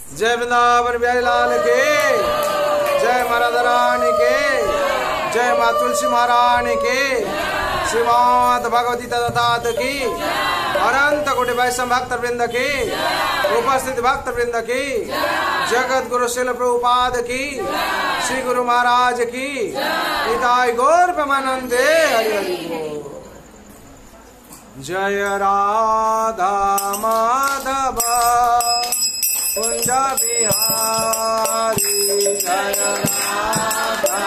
जय वृंदावन बिहारी लाल के, जय माँ राधा रानी के, जय माँ तुलसी महारानी के, श्रीमद् भगवती तात की, अनंत कोटि वैष्णव भक्त वृंद की, उपस्थित भक्त वृंद की, जगत गुरु शिल प्रभुपाद की, श्री गुरु महाराज की, निताय गौर प्रेमानंदे हरि हरि बोल। जय राधा माधव कुंज बिहारी, जय राधा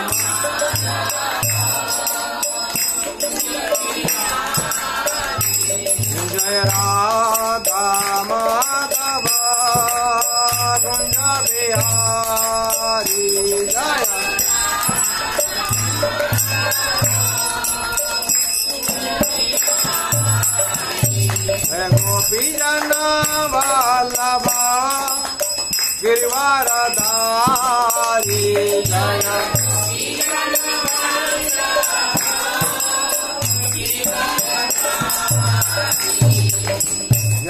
जय राधा माधव कुंज बिहारी, जय गोपी जन वल्लभा गिरिवारधारी, जय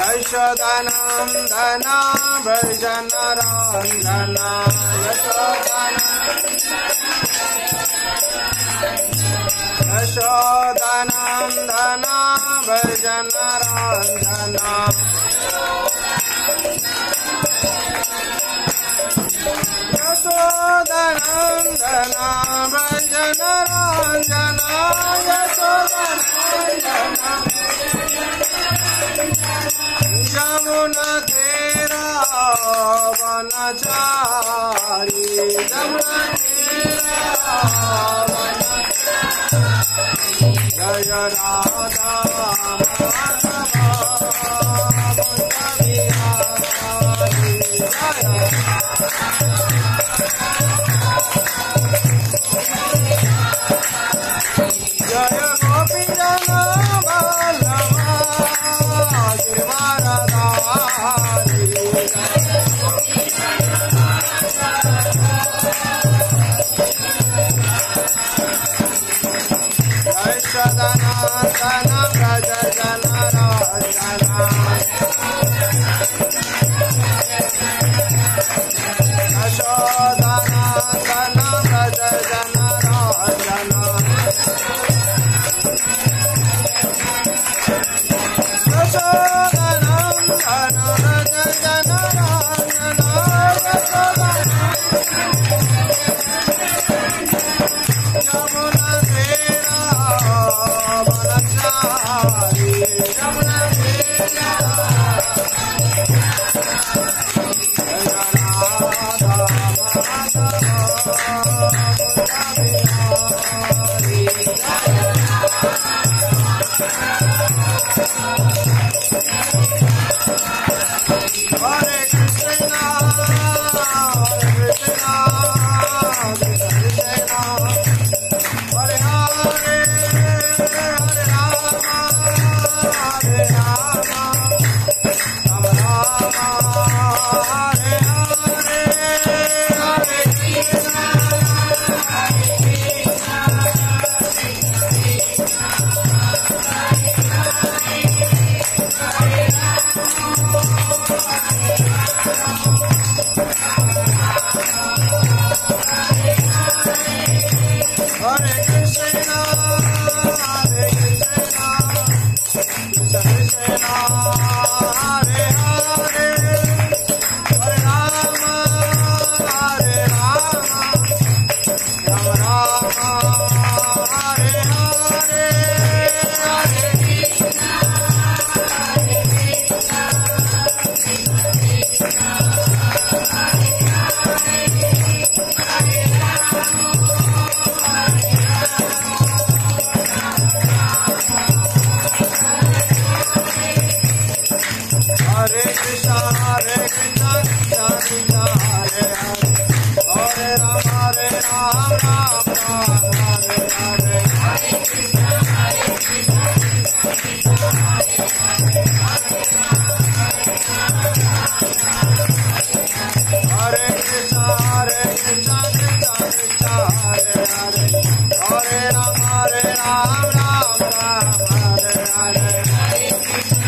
यशोदानंदन भजन रंजन, यशोदानंदन भजन रंजन, यशोदानंदन भजन रंजन, यशोदानंदन जमुना तेरा वनचारी, जमुना तेरा वनचारी, जय राधा माधव कुंज बिहारी, जय गोपी जन वल्लभा गिरिवारधारी, यशोदानंदन व्रज जन रंजन, यशोदानंदन व्रज जन रंजन, यशोदानंदन व्रज जन रंजन, जमुना तेरा वनचारी, जमुना तेरा जय राधा माधव बिहारी, हरे कृष्णा कृष्णा कृष्णा हरे हरे, हरे राम हरे राम, राम राम हरे हरे, हरे कृष्णा हरे कृष्णा कृष्ण कृष्ण हरे हरे, हरे राम राम राम हरे हरे, हरे हरे कृष्णा कृष्ण कृष्ण हरे हरे, हरे राम राम राम हरे हरे, हरे कृष्णा कृष्ण कृष्ण हरे हरे, हरे राम राम हरे हरे, हरे कृष्ण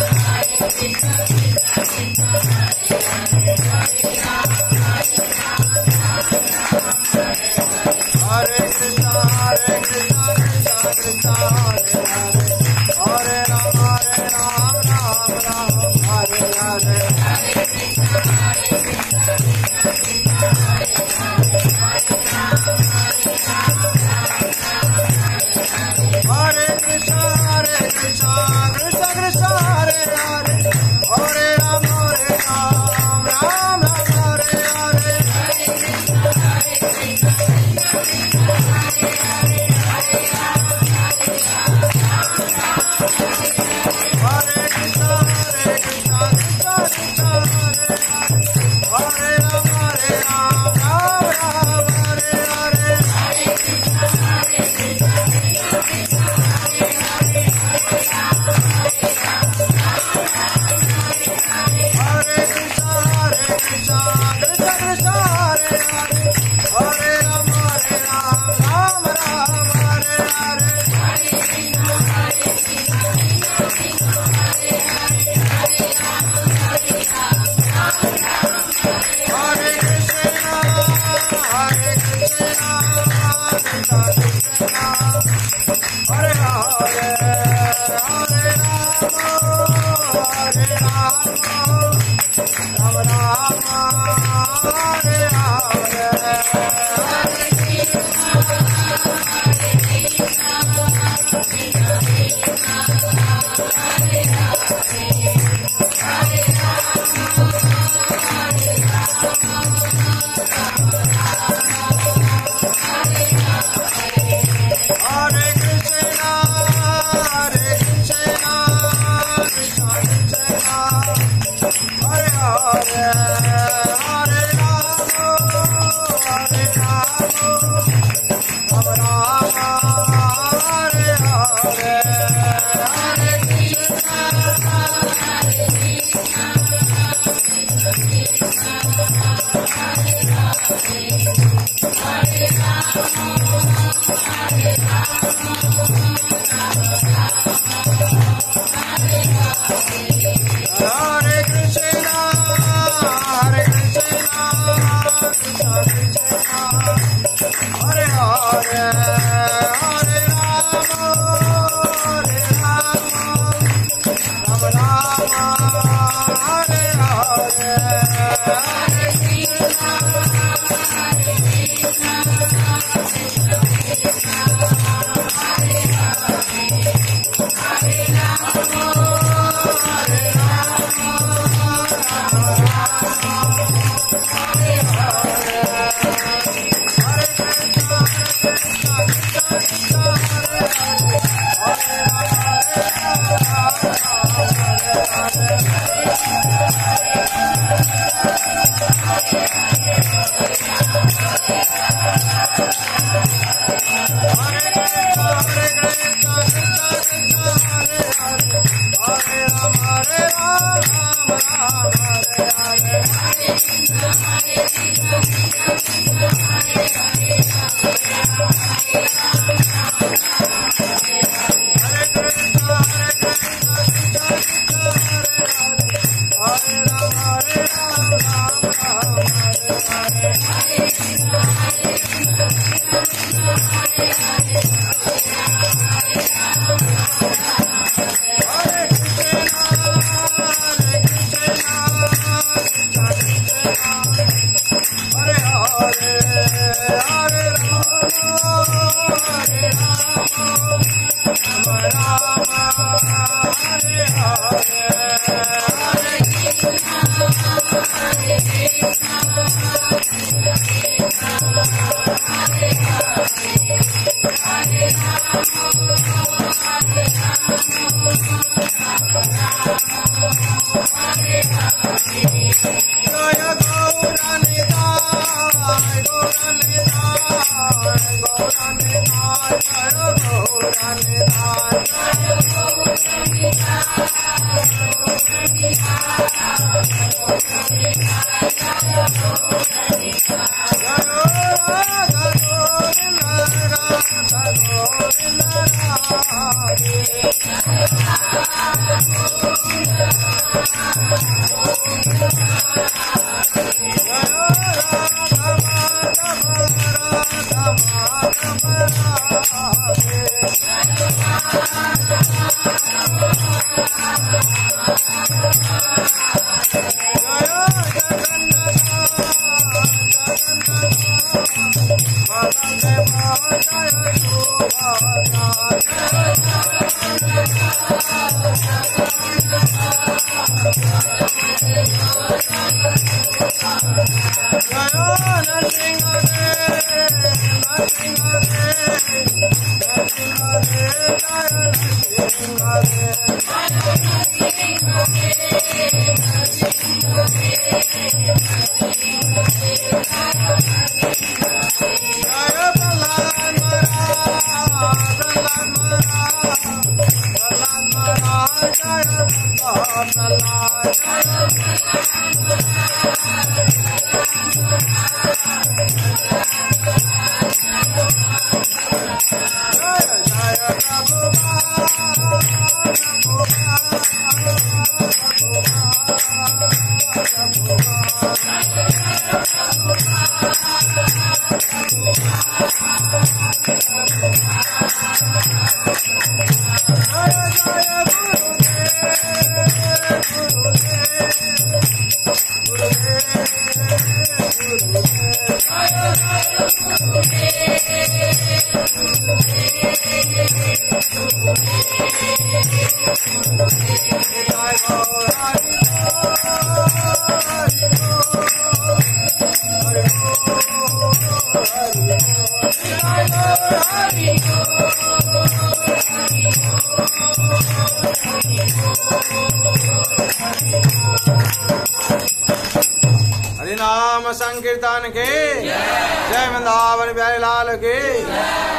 हरिनाम संकीर्तन के जय वृंदावन बिहारी लाल की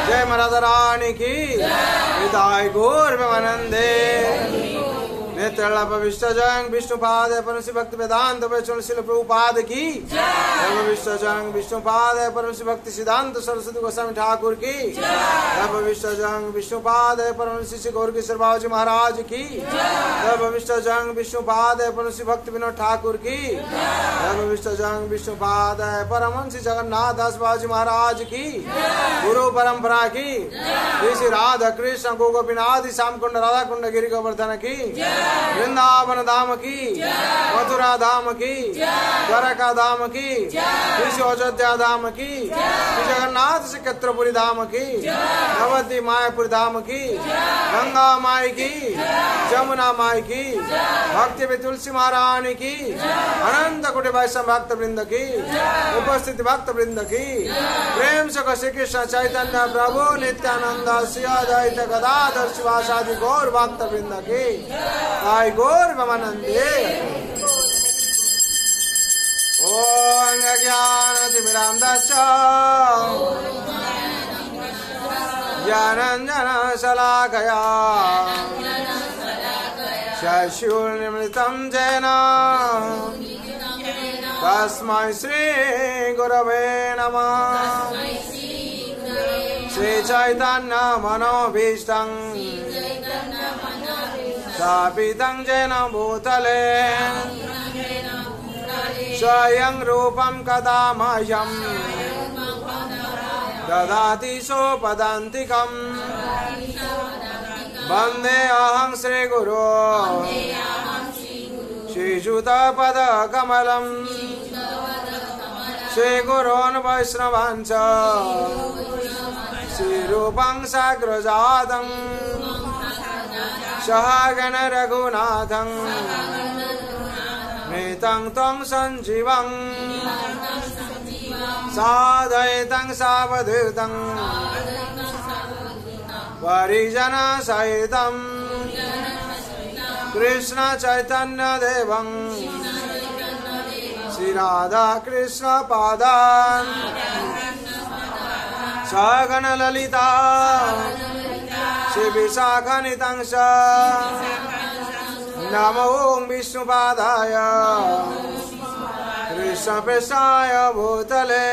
जय राधा रानी की हृदय गौर आनंदे नेत्र विष्ट जंग विष्णुपाद परमश्री भक्ति वेदांत शिल प्रभुपाद की विष्ट जंग विष्णुपाद परमश्री भक्ति सिद्धांत सरस्वती गोस्वामी ठाकुर की विष्ट जंग विष्णुपाद परमश्री श्री गौर किशोर बाबूजी महाराज की विष्ट जंग विष्णुपाद परमश्री भक्ति विनोद ठाकुर की विष्ट जंग विष्णुपाद परमश्री जगन्नाथ दास बाबूजी महाराज की गुरु परंपरा की श्री राधा कृष्ण गोपीनाथ श्याम कुंड राधा कुंड गिरी गोवर्धन की वृंदावन धाम की मथुरा धाम की द्वारका धाम की श्री अयोध्या धाम की श्री जगन्नाथ श्रीक्षेत्रपुरी धाम की नवद्वीप मायापुर धाम की गंगा माई की जमुना माई की भक्ति में तुलसी महारानी की अनंत कोटि वैष्णव भक्त वृंद की उपस्थित भक्त वृंद की प्रेम से श्री कृष्ण चैतन्य प्रभु नित्यानंद श्री अद्वैत गदाधर शिवासादि गौर भक्त वृंद की आई गौर ब्रह्मानंदे ओम ज्ञानतिमिरान्धस्य ज्ञानाञ्जन शलाकया चक्षुर्निमिलितं येन तस्मै श्री गुरवे नमः श्री चैतन्य मनोभीष्टं स्थापितं येन भूतले स्वयं रूपं कदा मह्यं ददाति सोपदान्तिकम् वन्दे अहं श्रीगुरो श्रीयुतपदकमलं श्रीगुरोन् वैष्णवांश्च श्रीरूपं साग्रजातं सहगण रघुनाथं नीतं त्वं सञ्जीवं साधयितं सावधूतं परिजन सहितं कृष्ण चैतन्य देवं श्री राधा कृष्ण पादान् सगण ललिता श्री विशाखान्वितं नमो विष्णुपादाय कृष्णप्रेष्ठाय भूतले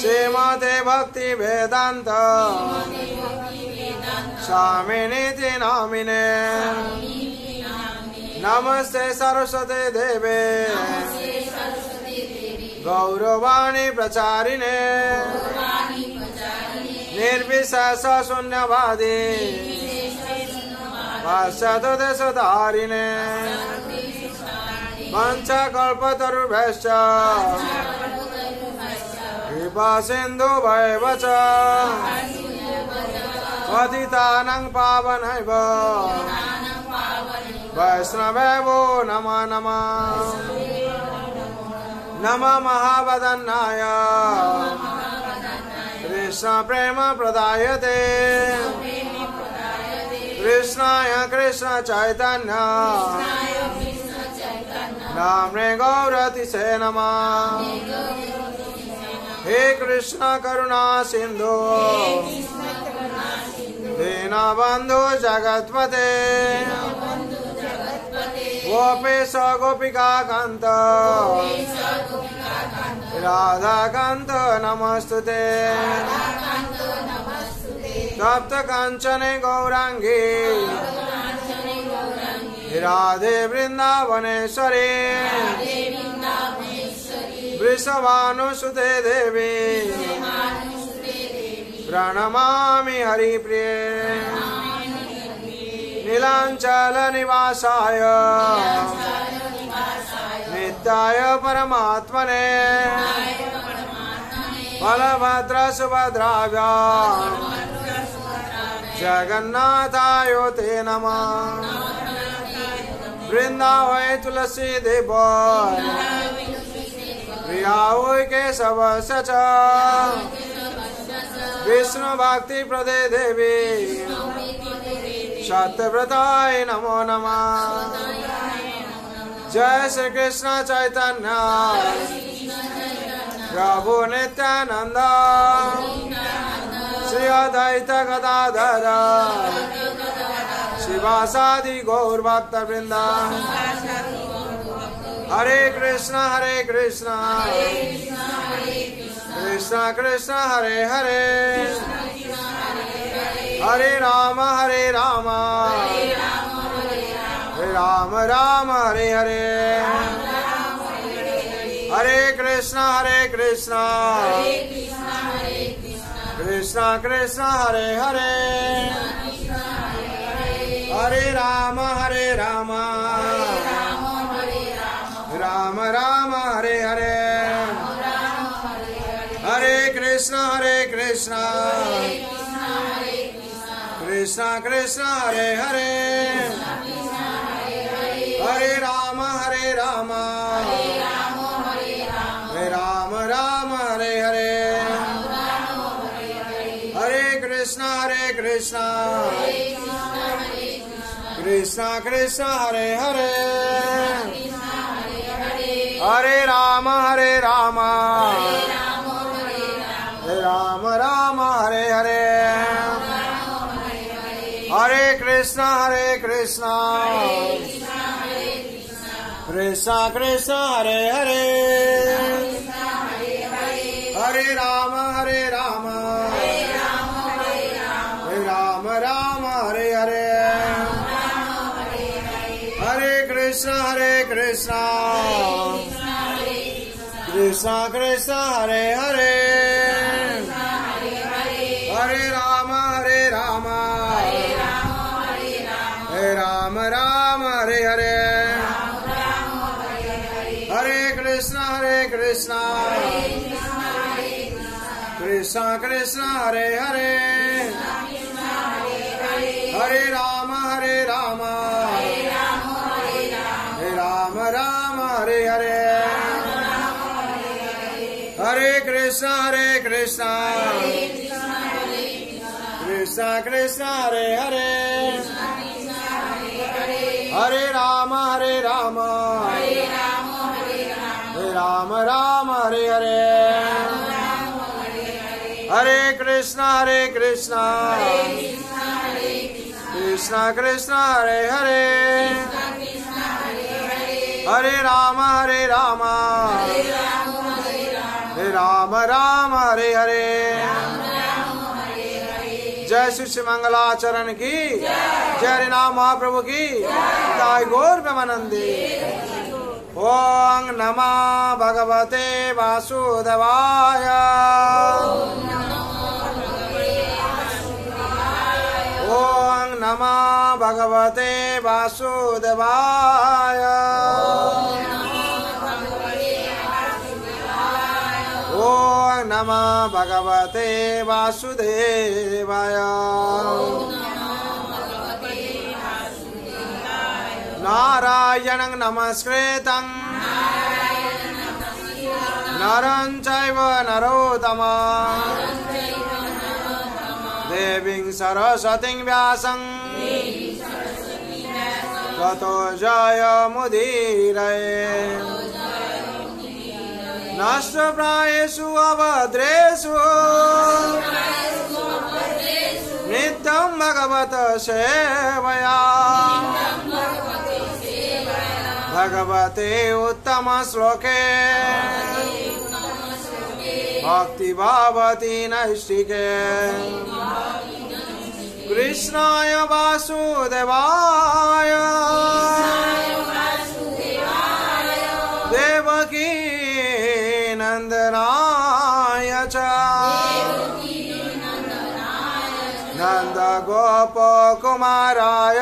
श्रीमते भक्ति वेदांत स्वामिनीति नामिने नमस्ते सरस्वती देवे गौरवाणी प्रचारिणे निर्विशेष शून्यवादी पाश्चात्यदेशधारिणे पञ्चकल्पतरुभ्यश्च कृपा सिन्धुभ्येव च पतितानां पावनेभ्यो वैष्णवेभ्यो नमो नमः। नमः महावदन्नाय कृष्ण प्रेम प्रदायते कृष्णाय कृष्ण चैतन्य नाम्ने गौरतिसे नमः। हे कृष्ण करुणा सिंधु दीनबंधु जगत्पते गोपेश गोपिका कांत राधा कांत नमस्तुते। तप्त कांचने गौरांगी राधे वृंदावनेश्वरी वृषभानुसुते देवी प्रणमामि हरिप्रिये। नीलांचल निवासाय नित्याय परमात्मने बलभद्र सुभद्राभ्यां जगन्नाथाय ते नमः। वृंदावै तुलसी देव प्रियावै केशवस्य च विष्णु भक्ति प्रदे देवी सत्यव्रताय नमो नमः। जय श्री कृष्ण चैतन्य प्रभु नित्यानंद श्री अद्वैत गदाधर शिवासादि गौर भक्त वृंदा। हरे कृष्ण कृष्ण कृष्ण हरे हरे हरे राम हरे राम राम हरे हरे। हरे कृष्ण कृष्ण कृष्ण हरे हरे हरे राम राम हरे हरे। हरे कृष्ण कृष्ण कृष्ण हरे हरे हरे राम राम हरे हरे। हरे कृष्ण कृष्ण कृष्ण हरे हरे हरे राम राम हरे हरे। हरे कृष्ण कृष्ण कृष्ण हरे हरे हरे राम राम हरे हरे। हरे कृष्ण कृष्ण कृष्ण हरे हरे हरे राम राम हरे हरे। हरे कृष्ण कृष्ण कृष्ण हरे हरे हरे राम राम हरे हरे। हरे कृष्ण कृष्ण कृष्ण हरे हरे हरे राम राम हरे हरे। हरे कृष्ण कृष्ण कृष्ण हरे हरे हरे राम राम हरे हरे। जय श्री मंगलाचरण की जय हरि नाम महाप्रभु की जय गौर प्रेमानंदी। ओम नमः भगवते वासुदेवाय ओम नमः भगवते वासुदेवाय ओम नमः भगवते वासुदेवाय। नारायणं नमस्कृतं नरं चैव नरोत्तमं देवीं सरस्वतीं व्यासं ततो जयमुदीरये नष्टप्रायेषु अभद्रेषु नित्यं भगवत सेवया भगवते उत्तम श्लोके भक्ति भवति नैष्टिके कृष्णाय वासुदेवाय देवकी नंदनाय च नंद गोप कुमाराय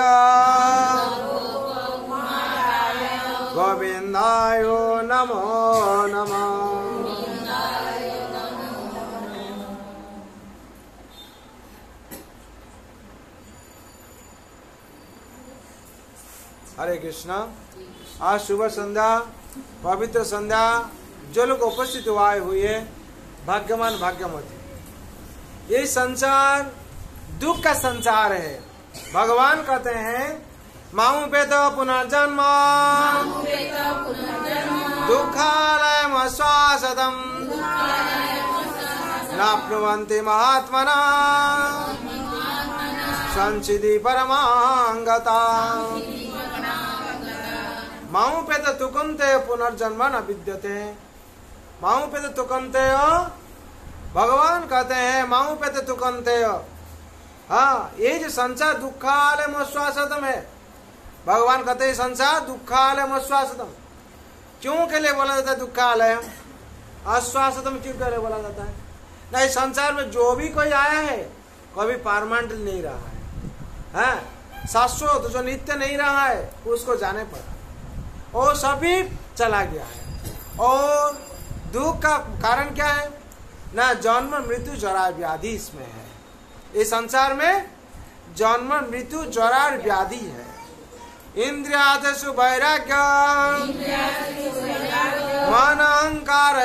गोविंदाय नमो नमः। हरे कृष्णा। आज सुबह संध्या पवित्र संध्या जो लोग उपस्थित हुए भाग्यवान भाग्यवती। ये संसार दुख का संसार है। भगवान कहते हैं मामु पे तो पुनर्जन्म दुःखालयम् आश्वासतम् नाप्नुवन्ति महात्मना संचिति परमांगता। मामु पे तो तुकंते पुनर्जन्म न विद्यते। मामु पे तो तुकंते भगवान कहते हैं मामु पे तो तुकंते। हाँ, ये जो संसार दुःखालयम् आश्वासतम् है। भगवान कहते हैं संसार दुःखालयम् आश्वासतम्। क्यों के लिए बोला जाता है दुःखालय? आश्वासतम् क्यों के लिए बोला जाता है? नहीं, संसार में जो भी कोई आया है कभी परमानेंट नहीं रहा है, हैं? शाश्वत जो नित्य नहीं रहा है उसको जाने पर और सभी चला गया है। और दुख का कारण क्या है? ना जन्म मृत्यु जरा व्याधि इसमें है। इस संसार में जन्म मृत्यु जरा व्याधि है। इंद्रियार्थेषु वैराग्य मन अहंकार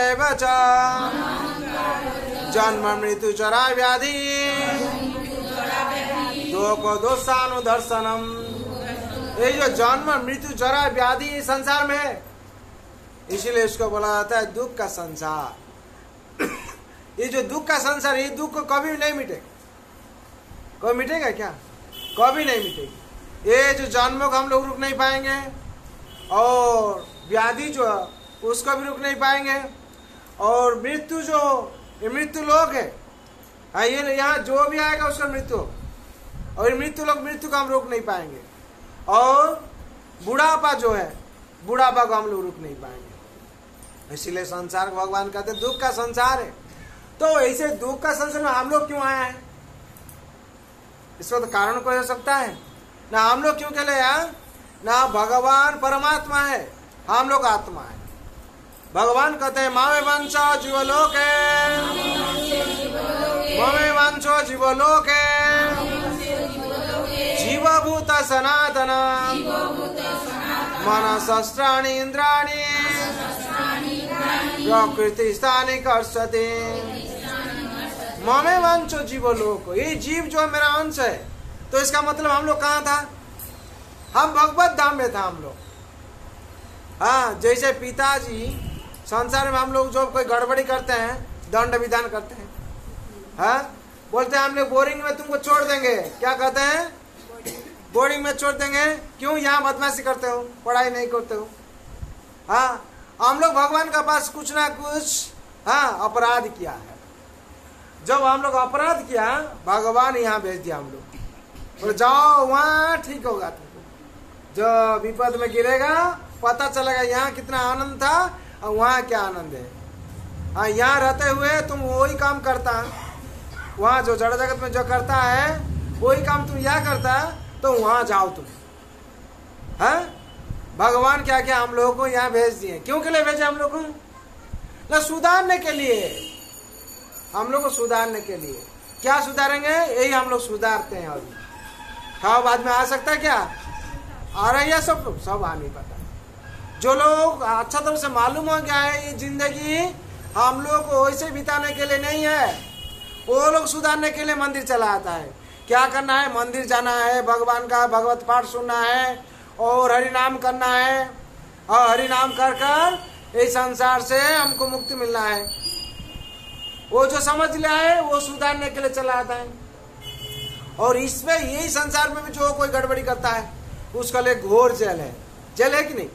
जन्म मृत्यु जरा व्याधि दोको दोषानुदर्शनम। ये जो जन्म मृत्यु जरा व्याधि संसार में है, इसीलिए इसको बोला जाता है दुख का संसार। ये जो दुख का संसार, ये दुख कभी नहीं मिटेगा। कभी मिटेगा क्या? कभी नहीं मिटेगी। ये जो जन्मों को हम लोग रुक नहीं पाएंगे और व्याधि जो है उसको भी रुक नहीं पाएंगे। और मृत्यु जो ये मृत्यु लोक है, ये यहाँ जो भी आएगा उसका मृत्यु, और ये मृत्यु लोग मृत्यु को हम रोक नहीं पाएंगे। और बुढ़ापा जो है, बुढ़ापा को हम लोग रुक नहीं पाएंगे। इसीलिए संसार को भगवान कहते हैं दुख का संसार है। तो ऐसे दुख का संसार में हम लोग क्यों आए हैं? इसका तो कारण कोई हो सकता है ना। हम लोग क्यों के लिए आए? ना भगवान परमात्मा है, हम लोग आत्मा है। भगवान कहते हैं मामे वंशो जीवलोके ममे वंशो जीवलोके जीवभूत सनातन मनसस्त्राणि इंद्राणि प्रकृति स्थानी कर्षति। ममे वंशो जीवलोक, ये जीव जो मेरा अंश है। तो इसका मतलब हम लोग कहाँ था? हम भगवत धाम में था हम लोग। हाँ, जैसे पिताजी संसार में हम लोग जो कोई गड़बड़ी करते हैं, दंड विधान करते हैं, हाँ, बोलते हैं हम लोग बोरिंग में तुमको छोड़ देंगे। क्या कहते हैं? बोरिंग में छोड़ देंगे। क्यों? यहाँ बदमाशी करते हो, पढ़ाई नहीं करते हो। हाँ, हम लोग भगवान के पास कुछ ना कुछ अपराध किया है। जब हम लोग अपराध किया, भगवान यहाँ भेज दिया हम लोग, और जाओ वहाँ ठीक होगा तुमको। जो विपद में गिरेगा पता चलेगा यहाँ कितना आनंद था और वहाँ क्या आनंद है। हाँ, यहाँ रहते हुए तुम वही काम करता, वहाँ जो जड़ जगत में जो करता है वही काम तुम यहाँ करता, तो वहाँ जाओ तुम। हाँ, भगवान क्या क्या हम लोगों को यहाँ भेज दिए। क्यों के लिए भेजे हम लोग को? ना सुधारने के लिए, हम लोग को सुधारने के लिए। क्या सुधारेंगे? यही हम लोग सुधारते हैं। अभी हाँ, बाद में आ सकता है क्या? आ रहा है सब लोग? सब आ नहीं पाता। जो लोग अच्छा तरह से मालूम हो गया है ये जिंदगी हम लोग को वैसे बिताने के लिए नहीं है, वो लोग सुधारने के लिए मंदिर चला आता है। क्या करना है? मंदिर जाना है, भगवान का भगवत पाठ सुनना है और हरि नाम करना है, और हरि नाम कर कर इस संसार से हमको मुक्ति मिलना है। वो जो समझ लिया है वो सुधारने के लिए चला आता है। और इसमें यही संसार में भी जो कोई गड़बड़ी करता है उसका लिए घोर जेल है। जेल है कि नहीं?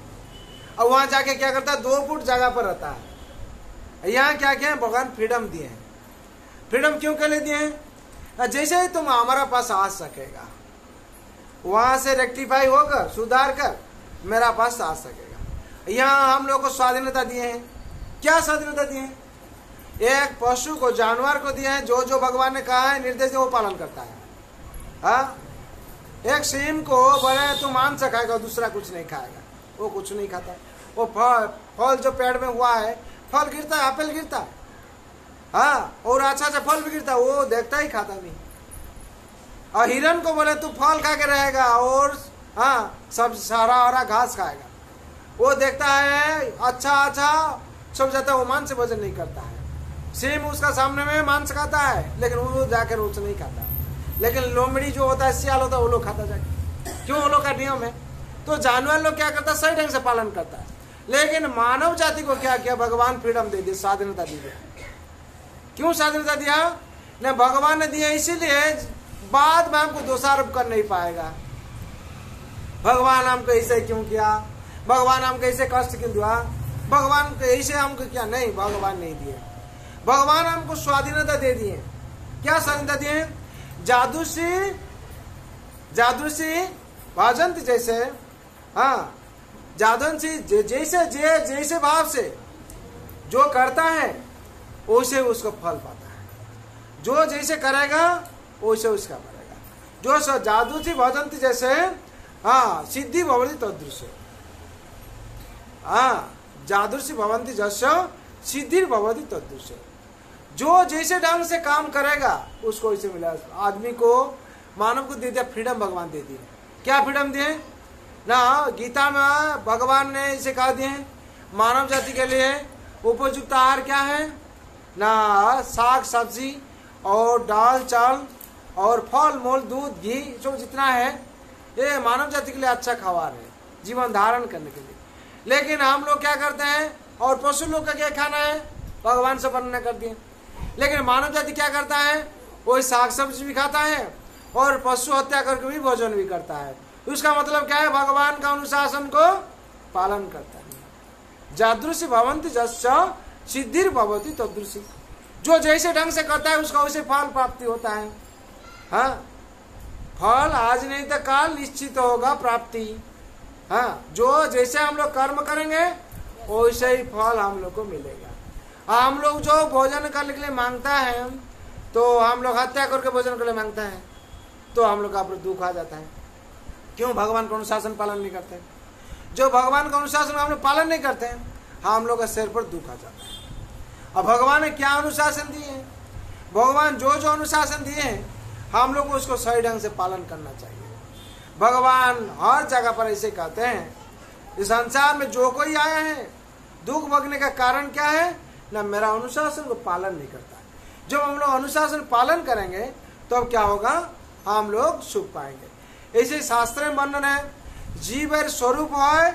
और वहां जाके क्या करता है? 2 फुट जगह पर रहता है। यहाँ क्या क्या है? भगवान फ्रीडम दिए हैं। फ्रीडम क्यों के लिए दिए हैं? जैसे ही तुम हमारा पास आ सकेगा, वहां से रेक्टिफाई होकर सुधार कर मेरा पास आ सकेगा। यहाँ हम लोग को स्वाधीनता दिए हैं। क्या स्वाधीनता दिए हैं? एक पशु को, जानवर को दिए हैं, जो जो भगवान ने कहा है, निर्देश वो पालन करता है। हाँ, एक सिंह को बोले तू मांस खाएगा, दूसरा कुछ नहीं खाएगा, वो कुछ नहीं खाता। वो फल जो पेड़ में हुआ है, फल गिरता है, एप्पल गिरता है, हाँ, और अच्छा फल भी गिरता है, वो देखता ही खाता भी। और हिरन को बोले तू फल खा के रहेगा और हाँ सब सारा हरा घास खाएगा, वो देखता है अच्छा सब जाता है, वो मांस से भोजन नहीं करता है। सिंह उसका सामने में मांस खाता है, लेकिन वो जाकर उसे नहीं खाता है। लेकिन लोमड़ी जो होता है, सियाल होता है, वो लोग खाता जाके। क्यों? वो लोग का नियम है। तो जानवर लोग क्या करता है? सही ढंग से पालन करता है। लेकिन मानव जाति को क्या किया? भगवान फ्रीडम दे दी, स्वाधीनता दी। क्यों स्वाधीनता दिया? न भगवान ने दिया इसीलिए बाद में हमको दोषारोप कर नहीं पाएगा। भगवान हमको ऐसे क्यों किया, भगवान हमको ऐसे कष्ट क्यों दिया, भगवान को ऐसे हमको क्या? नहीं, भगवान नहीं दिए। भगवान हमको स्वाधीनता दे दिए। क्या स्वाधीनता दिए? जादूसी भाजंती जैसे, हाँ, जादूसी जैसे भाव से जो करता है वैसे उसको फल पाता है। जो जैसे करेगा वैसे उसका पड़ेगा। जो जादूसी भजंती जैसे, हाँ, सिद्धि भवती तदृश्य, हाँ, जादूसी भवंती जैसे सिद्धि भवती तदृश्य। जो जैसे ढंग से काम करेगा उसको वैसे मिला। आदमी को, मानव को दे दिया फ्रीडम, भगवान दे दिए। क्या फ्रीडम दिए ना? गीता में भगवान ने इसे कहा दिए, मानव जाति के लिए उपयुक्त आहार क्या है ना? साग सब्जी और दाल चावल और फल मूल, दूध, घी, जो जितना है ये मानव जाति के लिए अच्छा खावार है, जीवन धारण करने के लिए। लेकिन हम लोग क्या करते हैं? और पशु लोग का क्या खाना है? भगवान से वर्णन कर दिए। लेकिन मानव जाति क्या करता है? वो साग सब्जी भी खाता है और पशु हत्या करके भी भोजन भी करता है। उसका मतलब क्या है? भगवान का अनुशासन को पालन करता है। जादृशी भवंती जस्य सिद्धिर भवती तदृशी। जो जैसे ढंग से करता है उसका वैसे फल प्राप्ति होता है। हाँ, फल आज नहीं तो काल निश्चित होगा प्राप्ति। हाँ, जो जैसे हम लोग कर्म करेंगे वैसे ही फल हम लोग को मिलेगा। हम लोग जो भोजन करने के लिए मांगता है, तो हम लोग हत्या करके भोजन के लिए मांगता है, तो हम लोग का दुख आ जाता है। क्यों? भगवान का अनुशासन पालन नहीं करते। जो भगवान का अनुशासन हम लोग पालन नहीं करते हैं, हम लोग का सिर पर दुख आ जाता है। अब भगवान ने क्या अनुशासन दिए हैं? भगवान जो जो अनुशासन दिए हैं हम लोग को उसको सही ढंग से पालन करना चाहिए। भगवान हर जगह पर ऐसे कहते हैं, इस संसार में जो कोई आया है दुख भोगने का कारण क्या है ना? मेरा अनुशासन को पालन नहीं करता। जब हम लोग अनुशासन पालन करेंगे तो अब क्या होगा? हम लोग सुख पाएंगे। ऐसे शास्त्र में वर्णन है, जीवर स्वरूप है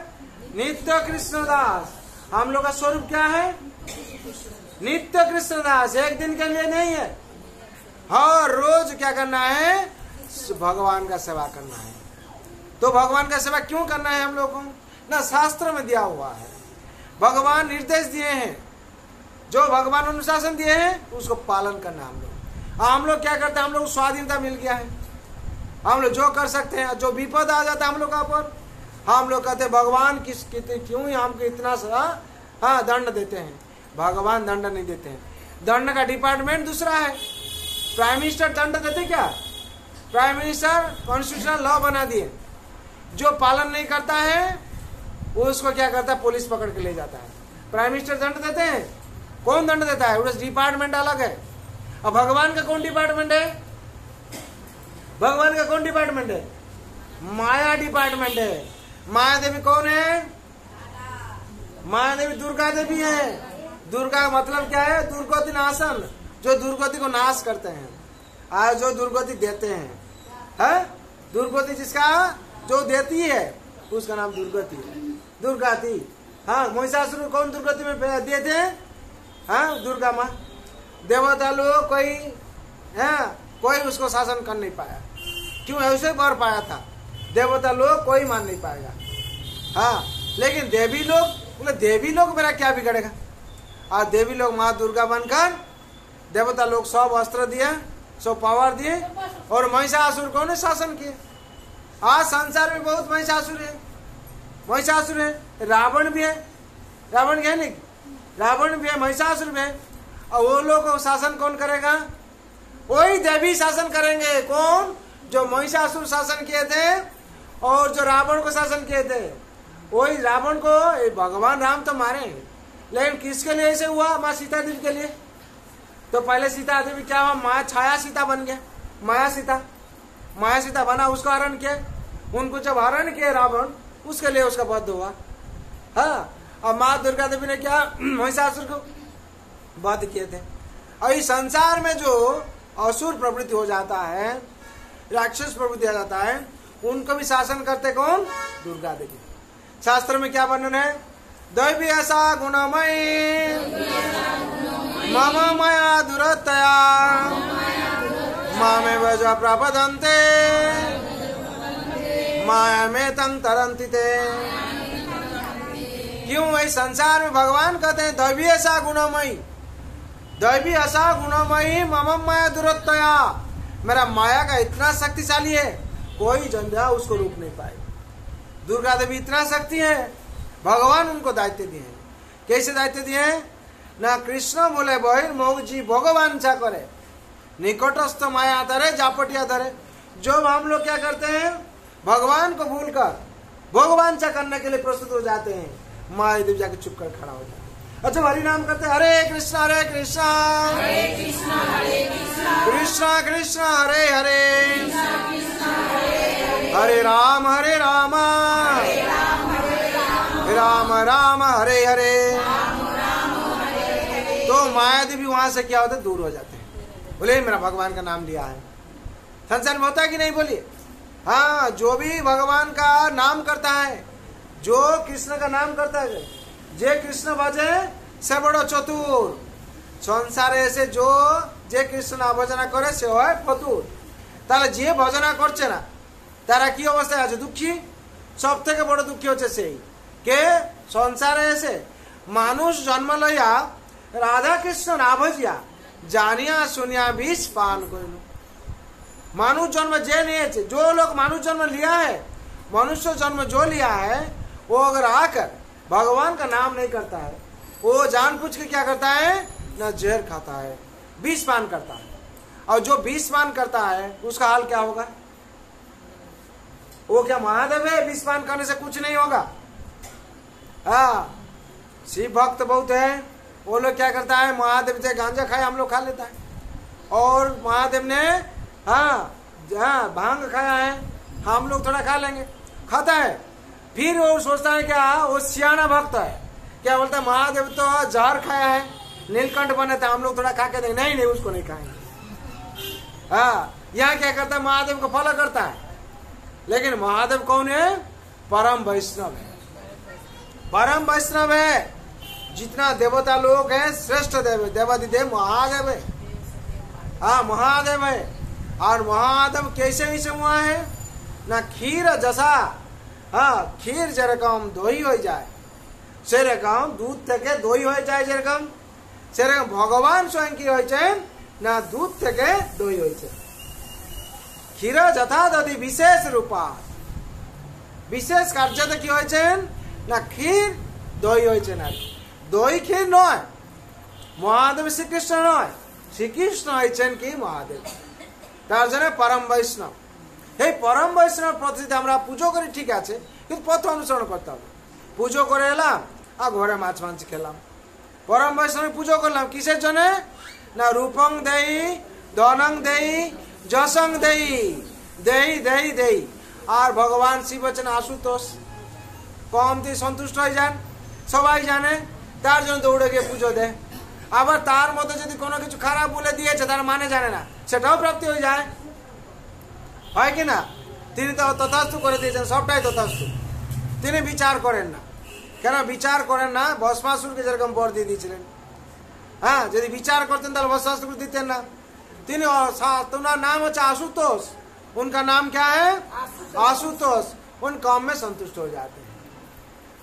नित्य कृष्णदास। हम लोग का स्वरूप क्या है? नित्य कृष्णदास। एक दिन के लिए नहीं है, हर रोज क्या करना है? भगवान का सेवा करना है। तो भगवान का सेवा क्यों करना है हम लोगों को? ना शास्त्र में दिया हुआ है, भगवान निर्देश दिए हैं, जो भगवान अनुशासन दिए हैं उसको पालन करना। हम लोग क्या करते हैं? हम लोग स्वाधीनता मिल गया है, हम लोग जो कर सकते हैं। जो विपद आ जाता है हम लोग का पर, हम लोग कहते हैं भगवान क्यों ही हमको इतना सा दंड देते हैं। भगवान दंड नहीं देते हैं, दंड का डिपार्टमेंट दूसरा है। प्राइम मिनिस्टर दंड देते क्या? प्राइम मिनिस्टर कॉन्स्टिट्यूशनल लॉ बना दिए, जो पालन नहीं करता है वो उसको क्या करता है? पुलिस पकड़ के ले जाता है। प्राइम मिनिस्टर दंड देते हैं? कौन दंड देता है? उस डिपार्टमेंट अलग है। अब भगवान का कौन डिपार्टमेंट है? भगवान का कौन डिपार्टमेंट है? माया डिपार्टमेंट है। माया देवी कौन है? माया देवी दुर्गा देवी है। दुर्गा का मतलब क्या है? दुर्गति नाशन, जो दुर्गति को नाश करते हैं, और जो दुर्गति देते हैं, है? दुर्गति जिसका जो देती है उसका नाम दुर्गति है, दुर्गाति। हाँ, महिषासुर को कौन दुर्गति में देते हैं? हाँ, दुर्गा माँ। देवता लोग कोई उसको शासन कर नहीं पाया। क्यों? ऐसे कर पाया था, देवता लोग कोई मान नहीं पाएगा। हाँ, लेकिन देवी लोग बोले देवी लोग मेरा क्या बिगड़ेगा। और देवी लोग माँ दुर्गा बनकर देवता लोग सब अस्त्र दिए, सब पावर दिए, और महिषासुर को ने शासन किए। आज संसार में बहुत महिषासुर है, महिषासुर है, रावण भी है, रावण है नहीं, रावण भी है, महिषासुर भी है। और वो लोग को शासन कौन करेगा? वही देवी शासन करेंगे। कौन? जो महिषासुर शासन किए थे और जो रावण को शासन किए थे, वही रावण को भगवान राम तो मारे, लेकिन किसके लिए ऐसे हुआ? माँ सीता देवी के लिए। तो पहले सीता देवी क्या हुआ? माँ छाया सीता बन गया, माया सीता, माया सीता बना, उसको हरण किया। उनको जब हरण किया रावण, उसके लिए उसका वध हुआ। हाँ, और माँ दुर्गा देवी ने क्या? महिषासुर को वध किए थे। और इस संसार में जो असुर प्रवृत्ति हो जाता है, राक्षस प्रवृत्ति हो जाता है, उनको भी शासन करते कौन? दुर्गा देवी। शास्त्र में क्या वर्णन है? दैवी ऐसा गुणमयी मम मया दुरतया मामे वज प्रपदन्ते माया में तंग तरंती ते। क्यों? इस संसार में भगवान कहते हैं दैवी ऐसा गुणमयी, दैवी ऐसा गुणमयी मम माया दुरतया, मेरा माया का इतना शक्तिशाली है, कोई जंजा उसको रोक नहीं पाए। दुर्गा देवी इतना शक्ति है, भगवान उनको दायित्व दिए हैं। कैसे दायित्व दिए हैं? ना कृष्ण बोले बहिर्मुख जी भगवान चा करे, निकटस्थ माया धरे जापटिया धरे। जो हम लोग क्या करते हैं? भगवान को भूलकर भगवान चा करने के लिए प्रस्तुत हो जाते हैं, माया देवी जाके चुप कर खड़ा हो जाते हैं। अच्छा, हरि नाम करते हैं, हरे कृष्णा कृष्णा कृष्णा कृष्णा हरे हरे, हरे राम राम राम हरे हरे। तो माया देवी वहां से क्या होता है? दूर हो जाते हैं। बोले मेरा भगवान का नाम लिया है। संसार में होता है कि नहीं? बोलिए। हाँ, जो भी भगवान का नाम करता है, जो कृष्ण का नाम करता है, जे कृष्ण भजे से बड़ो चतुर। संसार ऐसे जो जे कृष्ण ना भजना करे से হয় ফতুর। তাহলে যে ভজনা করছে না তারা কি অবস্থায় আছে? দুঃখী। সব থেকে বড় দুঃখী হচ্ছে সেই কে সংসারে এসে মানুষ জন্ম লইয়া রাধা কৃষ্ণ না ভজিয়া জানিয়া শুনিয়া বিষ পান করিল। मानुष जन्म जे निये, जो लोग मानुष जन्म लिया है, मनुष्य जन्म जो लिया है, वो अगर आकर भगवान का नाम नहीं करता है, वो जानबूझ के क्या करता है? न जहर खाता है, विष पान करता है। और जो विष पान करता है उसका हाल क्या होगा? वो क्या महादेव है? विष पान करने से कुछ नहीं होगा। हाँ, शिव भक्त बहुत है, वो लोग क्या करता है? महादेव से गांजा खाए, हम लोग खा लेता है। और महादेव ने भांग खाया है, हम लोग थोड़ा खा लेंगे, खाता है। फिर वो सोचता है क्या? वो सियाना भक्त है, क्या बोलता है? महादेव तो जहर खाया है, नीलकंठ बने थे, हम लोग थोड़ा खा के देंगे। नहीं नहीं, उसको नहीं खाएंगे। हाँ, यहाँ क्या करता है? महादेव को फॉलो करता है। लेकिन महादेव कौन है? परम वैष्णव है, परम वैष्णव है। जितना देवता लोग हैं, श्रेष्ठ देव देवादिदेव महादेव है। हाँ, महादेव है। और महादेव कैसे हुआ है? ना खीर जैसा, हाँ, खीर जेरकम दही हो जाए, सेरकम दूध থেকে দই হয়ে যায়, যেরকম সেরকম ভগবান स्वयं কি হয়েছেন? না দুধ থেকে দই হয়েছে। ক্ষীর যথা দধি বিশেষ রূপা, বিশেষ কার্যতে কি হয়েছেন? না ক্ষীর দই হয়েছেন। আর দই ক্ষীর নয়, মহাদেব শ্রীকৃষ্ণ নয়, শ্রীকৃষ্ণ হয়েছেন কি মহাদেব। তার জন্য পরম বৈষ্ণব। এই পরম বৈষ্ণব পদ্ধতিতে আমরা পুজো করি, ঠিক আছে, কিন্তু পথ অনুসরণ করতে হবে। পুজো করে এলাম আর ঘরে মাছ মাংস খেলাম, পরম বৈষ্ণব পুজো করলাম কিসের জন্য? না রূপং দেই, ধনং দেই, যশং দেই, দেই দেই দেই। আর ভগবান শিব হচ্ছেন আশুতোষ, কম দিয়ে সন্তুষ্ট হয়ে যান। সবাই জানে তার জন্য দৌড়ে গিয়ে পুজো দেয়। আবার তার মতো যদি কোনো কিছু খারাপ বলে দিয়েছে তার মানে জানে না, সেটাও প্রাপ্তি হয়ে যায়, হয় কি না? তিনি তো তথাস্তু করে দিয়েছেন, সবটাই তথাস্তু। তিনি বিচার করেন না। কেন বিচার করেন না? ভস্মাসুরকে যেরকম বর দিয়ে দিয়েছিলেন, হ্যাঁ, যদি বিচার করতেন তাহলে ভস্মাসুরকে দিতেন না। তিনি, तुम्हारा नाम है आशुतोष, उनका नाम क्या है? आशुतोष। उन काम में संतुष्ट हो जाते हैं।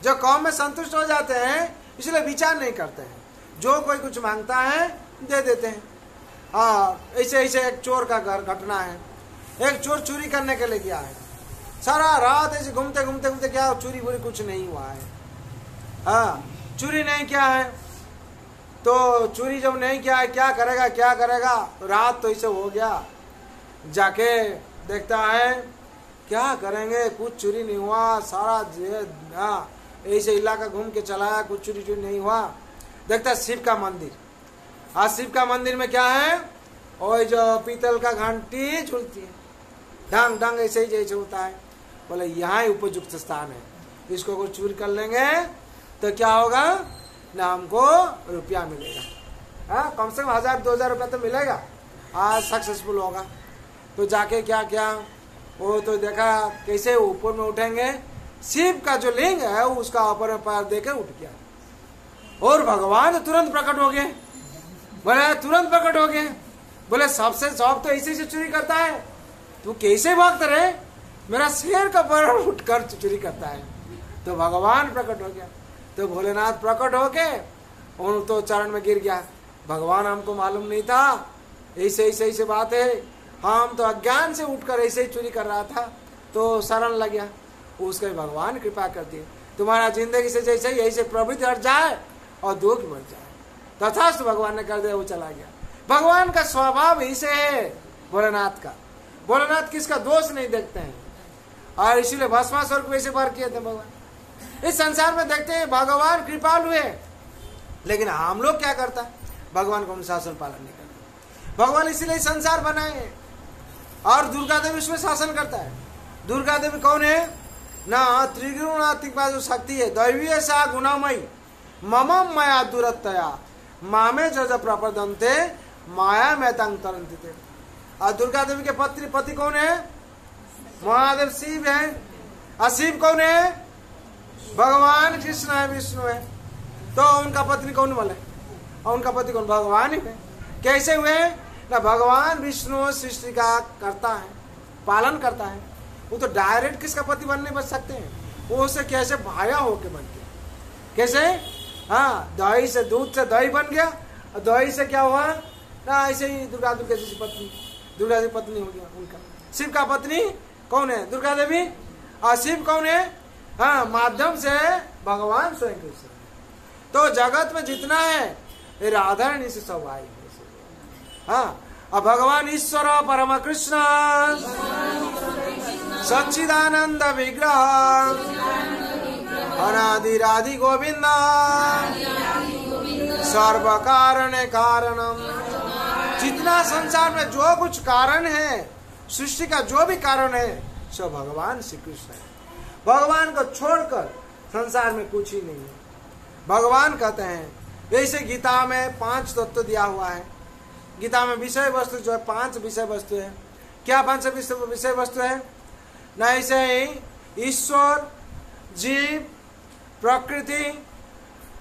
जो काम में संतुष्ट हो जाते हैं इसलिए विचार नहीं करते हैं, जो कोई कुछ मांगता है दे देते हैं। हाँ, ऐसे ऐसे एक चोर का घटना है। एक चोर चोरी करने के लिए गया है, सारा रात ऐसे घूमते घूमते घूमते क्या चोरी वोरी कुछ नहीं हुआ है। हाँ, चोरी नहीं किया है तो चोरी जब नहीं किया है क्या करेगा क्या करेगा? तो रात तो ऐसे हो गया, जाके देखता है क्या करेंगे, कुछ चोरी नहीं हुआ, सारा ऐसे इलाका घूम के चलाया, कुछ चोरी चोरी नहीं हुआ। देखता शिव का मंदिर, आज शिव का मंदिर में क्या है? और जो पीतल का घंटी झूलती है, ढंग ढंग ऐसे ही जैसे होता है। बोले यहाँ ही उपयुक्त स्थान है, इसको कुछ चोरी कर लेंगे तो क्या होगा ना, हमको रुपया मिलेगा। हाँ, कम से कम 1000-2000 रुपया तो मिलेगा, आज सक्सेसफुल होगा। तो जाके क्या क्या वो तो देखा कैसे ऊपर में उठेंगे, शिव का जो लिंग है उसका ऊपर में पैर देकर उठ गया और भगवान तुरंत प्रकट हो गए। बोले तुरंत प्रकट हो गए। बोले सबसे सब तो ऐसे से चोरी करता है, तू कैसे भागता रहे? मेरा शेर का पैर उठकर चोरी करता है। तो भगवान प्रकट हो गया। तो भोलेनाथ प्रकट होके उन तो चरण में गिर गया। भगवान हमको मालूम नहीं था, ऐसे ऐसे ऐसे बात है, हम तो अज्ञान से उठकर ऐसे ही चोरी कर रहा था, तो शरण लग गया। उसके भगवान कृपा कर दिए, तुम्हारा जिंदगी से जैसे ही ऐसे प्रवृत्ति हट जाए और दुख बढ़ जाए, तथास्तु भगवान ने कर दिया, वो चला गया। भगवान का स्वभाव ऐसे है भोलेनाथ का। भोलेनाथ किसका दोष नहीं देखते हैं, और इसीलिए भस्मासुर को ऐसे वार किए थे भगवान। इस संसार में देखते हैं भगवान कृपालु है, लेकिन हम लोग क्या करता है? भगवान को अनुशासन पालन नहीं करते। भगवान इसीलिए संसार बनाए हैं। और दुर्गा देवी इसमें शासन करता है। दुर्गा देवी कौन है ना? त्रिगुणात्मिक जो शक्ति है, दैवीय सा गुणामयी, मम माया दुरतया मामे जज प्रपदन्ते माया में तंग तरंते। और दुर्गा देवी के पति कौन है? महादेव शिव है। और शिव कौन है? भगवान कृष्ण है, विष्णु है। तो उनका पत्नी कौन बोले? और उनका पति कौन? भगवान ही है। कैसे हुए ना? भगवान विष्णु सृष्टि का करता है, पालन करता है। वो तो डायरेक्ट किसका पति बनने बच सकते हैं? वो उससे कैसे भाया होके बन गया? कैसे? हाँ, दही से दूध से दही बन गया, और दही से क्या हुआ ना, ऐसे ही दुर्गा जैसी पत्नी, दुर्गा देवी पत्नी हो गया उनका। शिव का पत्नी कौन है? दुर्गा देवी। और शिव कौन है? हाँ, माध्यम से भगवान स्वयं कृष्ण। तो जगत में जितना है ये राधा रानी से सब आई है। हाँ, अब भगवान ईश्वर परम कृष्ण सच्चिदानंद विग्रह अनादिरादि गोविंद सर्व कारण कारणम। जितना संसार में जो कुछ कारण है, सृष्टि का जो भी कारण है, सब भगवान श्री कृष्ण है। भगवान को छोड़कर संसार में कुछ ही नहीं है। भगवान कहते हैं, जैसे गीता में 5 तत्व दिया हुआ है। गीता में विषय वस्तु जो है 5 विषय वस्तु है। क्या 5 विषय वस्तु है ना? ऐसे ही ईश्वर, जीव, प्रकृति,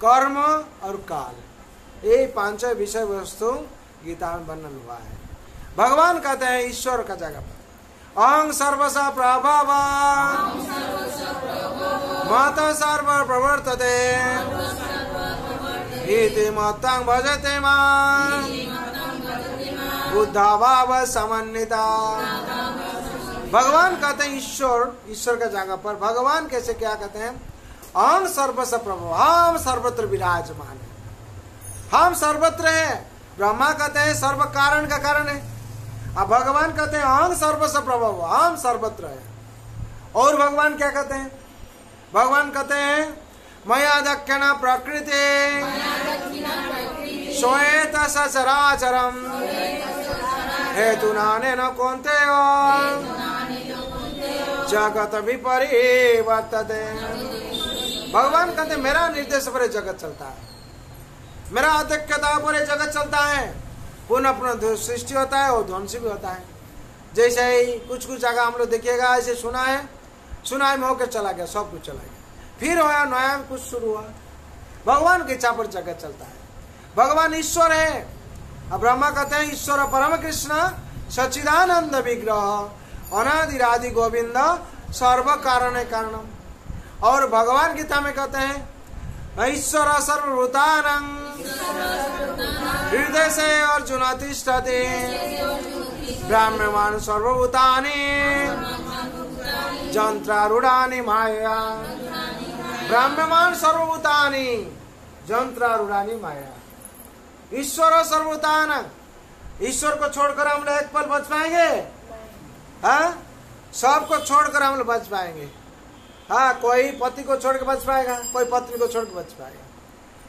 कर्म और काल, ये 5 विषय वस्तु गीता में वर्णन हुआ है। भगवान कहते हैं ईश्वर का जगह पर अहं सर्वस प्रभव मत सर्व प्रवर्तते इति मत्तं भजते मां बुद्धा भाव समन्विता। भगवान कहते हैं ईश्वर का जगह पर भगवान कैसे क्या कहते हैं? अहं सर्वस प्रभव, हम सर्वत्र विराजमान है, हम सर्वत्र है। ब्रह्मा कहते हैं सर्व कारण का कारण है, अब भगवान कहते हैं अहं सर्वस प्रभव, हम सर्वत्र है। और भगवान क्या कहते हैं? भगवान कहते हैं मया दक्षिण प्रकृति श्वेत सचराचरम हेतु नाने न कौनते जगत विपरिवर्तते। भगवान कहते मेरा निर्देश पर जगत चलता है। मेरा अध्यक्षता पूरे जगत चलता है, पुनः पुनः सृष्टि होता है और ध्वंस भी होता है। जैसे ही कुछ कुछ जगह हम लोग देखिएगा, ऐसे सुना है में होकर चला गया, सब कुछ चला गया, फिर होया नया कुछ शुरू हुआ। भगवान की इच्छा पर जगत चलता है। भगवान ईश्वर है। अब ब्रह्मा कहते हैं ईश्वर परम कृष्ण सच्चिदानंद विग्रह अनादिरादि गोविंद सर्व कारण कारणम। और भगवान गीता में कहते हैं ईश्वर सर्वभूतानां हृदय से अर्जुन तिष्ठति ब्राह्मण सर्वभूतानि जंत्रारूढ़ानि माया। ब्राह्मण सर्वभूतानि जंत्रारूढ़ानि माया। ईश्वर सर्वभूतानां, ईश्वर को छोड़कर हम लोग एक पल बच पाएंगे? हाँ, सबको छोड़कर हम लोग बच पाएंगे। हाँ, कोई पति को छोड़ के बच पाएगा, कोई पत्नी को छोड़ के बच पाएगा,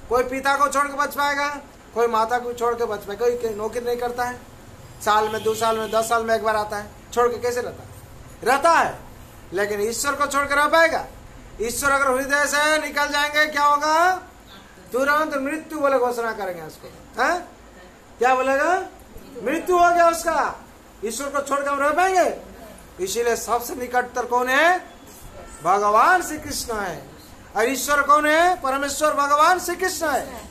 कोई पिता को छोड़ के बच पाएगा, कोई माता को छोड़ के बच पाएगा। कोई नौकरी नहीं करता है, साल में 2 साल में 10 साल में एक बार आता है, छोड़ के कैसे रहता है। लेकिन ईश्वर को छोड़ के रह पाएगा? ईश्वर अगर हृदय से निकल जाएंगे क्या होगा? तुरंत मृत्यु बोले घोषणा करेंगे उसको। है क्या बोलेगा? मृत्यु हो गया उसका। ईश्वर को छोड़ के हम रह पाएंगे? इसीलिए सबसे निकटतर कौन है? भगवान श्री कृष्ण है। और ईश्वर कौन है? परमेश्वर भगवान श्री कृष्ण है।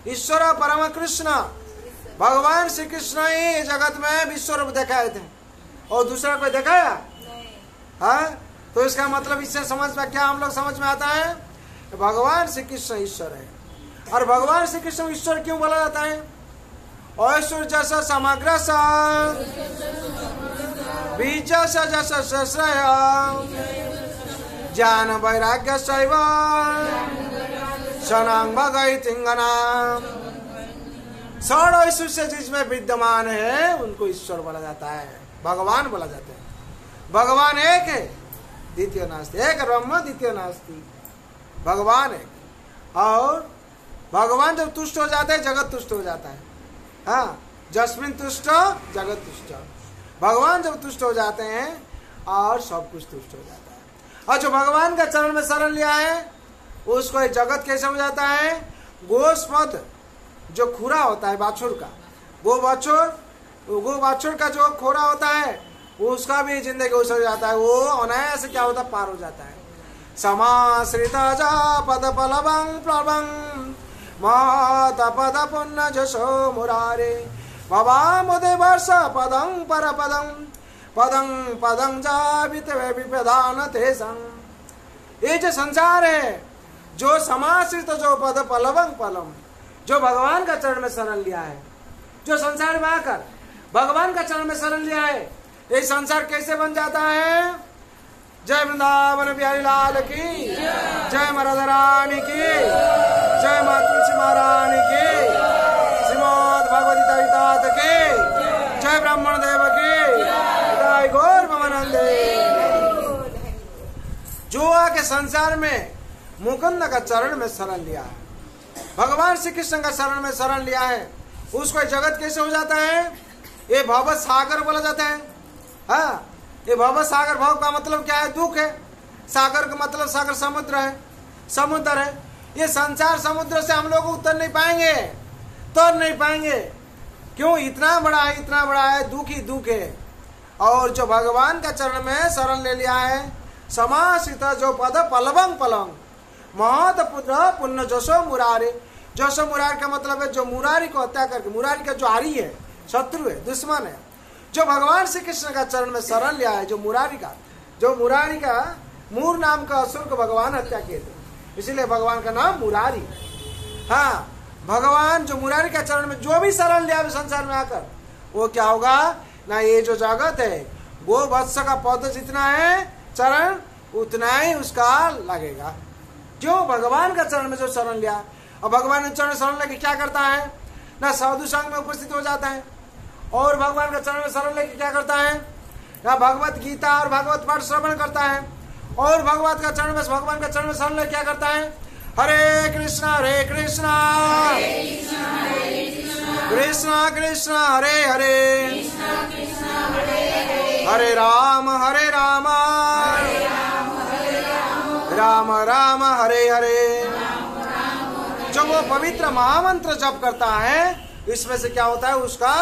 ईश्वर परम कृष्ण भगवान श्री कृष्ण ही जगत में विश्व रूप दिखाए थे, और दूसरा कोई दिखाया? हाँ, तो इसका मतलब इससे समझ में क्या हम लोग समझ में आता है? भगवान श्री कृष्ण ईश्वर है। और भगवान श्री कृष्ण ईश्वर क्यों बोला जाता है? ऐश्वर्य जैसा समग्र बीज जश्रय ज्ञान वैराग्य शैव शनांग भगई तिंगना। सड़ ऐश्वर्य जिसमें विद्यमान है उनको ईश्वर बोला जाता है, भगवान बोला जाता है। भगवान एक है, द्वितीय नास्ति। एक ब्रह्म द्वितीय नास्ति। भगवान एक। और भगवान जब तुष्ट हो जाते हैं जगत तुष्ट हो जाता है। हाँ, जस्मिन तुष्ट जगत तुष्ट। भगवान जब तुष्ट हो जाते हैं और सब कुछ तुष्ट हो जाता है। और जो भगवान का चरण में शरण लिया है उसको जगत कैसे हो जाता है? गोस्पद जो खुरा होता है बाछुर का, गो बाछुर का जो खोरा होता है उसका भी जिंदगी हो जाता है। वो अनायास क्या होता है? पार हो जाता है। समाश्रित जा पद पलवं प्लवं मात पद पुण्य जशो मुरारे भवा मुदे वर्ष पदं पर पदं पदं जावित विपदान तेसं। ये जो संसार है, जो समाश्रित जो पद पलवं पलम, जो भगवान का चरण में शरण लिया है, जो संसार में आकर भगवान का चरण में शरण लिया है, ये संसार कैसे बन जाता है? जय वृंदावन बिहारी लाल की जय, राधा रानी की जय, माँ तुलसी महारानी की, श्रीमद् भगवद गीता की जय, ब्राह्मण देव की जय, गौर भवानंदे। जो आके संसार में मुकुंद का चरण में शरण लिया है, भगवान श्री कृष्ण का शरण में शरण लिया है, उसको जगत कैसे हो जाता है? ये भव सागर बोला जाता है। हाँ, ये भव सागर, भव का मतलब क्या है? दुख है। सागर का मतलब सागर समुद्र है, समुद्र है। ये संसार समुद्र से हम लोग उतर नहीं पाएंगे, तर नहीं पाएंगे। क्यों? इतना बड़ा है, इतना बड़ा है, दुख ही दुख है। और जो भगवान का चरण में शरण ले लिया है, समाश्रित जो पद पलवंग पलंग महत पुत्र पुण्य जशो मुरारे। जशो मुरारी का मतलब है जो मुरारी को हत्या करके, मुरारी का जो आरी है, शत्रु है, दुश्मन है, जो भगवान श्री कृष्ण का चरण में शरण लिया है, जो मुरारी का मूर नाम का असुर को भगवान हत्या किए थे, इसीलिए भगवान का नाम मुरारी। हाँ, भगवान जो मुरारी का चरण में जो भी शरण लिया संसार में आकर, वो क्या होगा ना? ये जो जगत है, गो वत्स का पद जितना है चरण, उतना ही उसका लगेगा। जो भगवान का चरण में जो शरण लिया, और भगवान के चरण शरण लेके क्या करता है ना? साधु संग में उपस्थित हो जाता है। और भगवान का चरण में शरण लेके क्या करता है ना? भगवत गीता और भागवत पाठ श्रवण करता है। और भगवान का चरण में शरण लेके क्या करता है? हरे कृष्णा कृष्णा कृष्णा हरे हरे, हरे राम राम राम हरे हरे, जो वो पवित्र महामंत्र जप करता है, इसमें से क्या होता है, उसका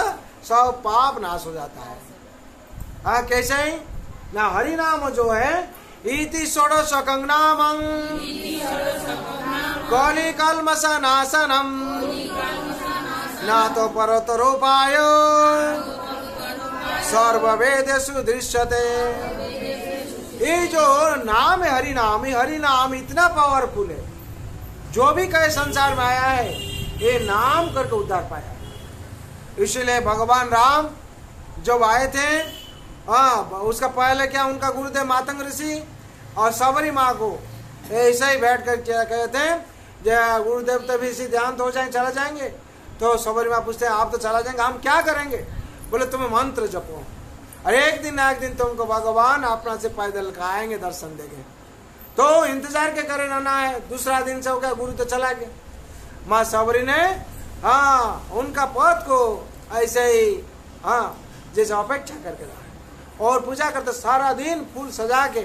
सब पाप नाश हो जाता है। हाँ, कैसे ही ना हरि नाम जो है इति षोडश कंगनामं कौली कल्मष नाशनम ना तो परतरोपाय सर्ववेदेषु दृश्यते। ये जो नाम है हरि नाम इतना पावरफुल है, जो भी कहे संसार में आया है ये नाम करके उद्धार पाया। इसलिए भगवान राम जब आए थे, उसका पहले क्या उनका गुरुदेव मातंग ऋषि और सबरी माँ को ऐसे ही बैठ कर कहते हैं गुरुदेव तो भी इसी ध्यान तो हो जाए चला जाएंगे। तो सबरी माँ पूछते हैं आप तो चला जाएंगे, हम क्या करेंगे? बोले तुम्हें मंत्र जपो, और एक दिन तुमको भगवान अपना से पैदल आएंगे, दर्शन देंगे। तो इंतजार के करे रहना है। दूसरा दिन से हो गया, गुरु तो चला गया। माँ सबरी ने उनका पद को ऐसे ही जैसे अपेक्षा करके रहा और पूजा करते सारा दिन फूल सजा के।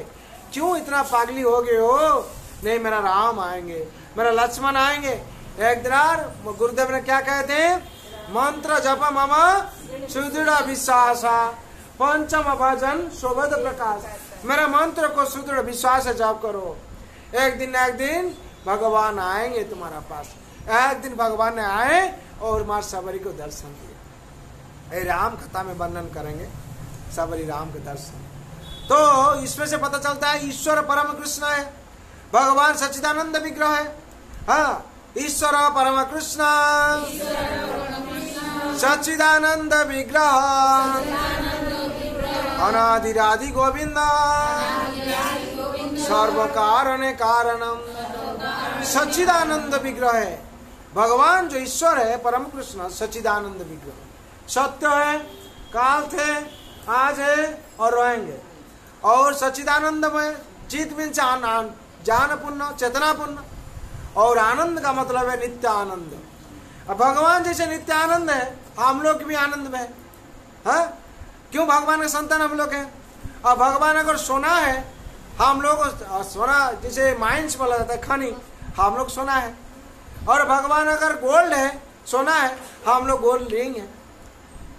क्यों इतना पागली हो गए हो? नहीं, मेरा राम आएंगे, मेरा लक्ष्मण आएंगे। एक दिन गुरुदेव ने क्या कहते हैं, मंत्र जप मम सुदृढ़ विश्वास पंचम भजन शोभद प्रकाश। मेरा मंत्र को सुदृढ़ विश्वास से जप करो, एक दिन भगवान आएंगे तुम्हारा पास। एक दिन भगवान ने आए और माँ सबरी को दर्शन दिया। राम कथा में वर्णन करेंगे सबरी राम के दर्शन। तो इसमें से पता चलता है ईश्वर परम कृष्ण है, भगवान सच्चिदानंद विग्रह है। हाँ, ईश्वर परम कृष्ण सच्चिदानंद विग्रह अनादिरादि गोविंद सर्व कारण कारणम। सच्चिदानंद विग्रह है भगवान, जो ईश्वर है परम कृष्ण सच्चिदानंद विग्रह। सत्य है, काल थे, आज है और रहेंगे। और सच्चिदानंद में चित में ज्ञान पूर्ण चेतना पूर्ण, और आनंद का मतलब है नित्य आनंद। अब भगवान जैसे नित्य आनंद है, हम लोग भी आनंद में है। क्यों? भगवान के संतान हम लोग हैं। अब भगवान अगर सोना है, हम लोग सोना जैसे माइंस बोला जाता है खनी, हम लोग सोना है। और भगवान अगर गोल्ड है, सोना है, हम लोग गोल्ड रिंग है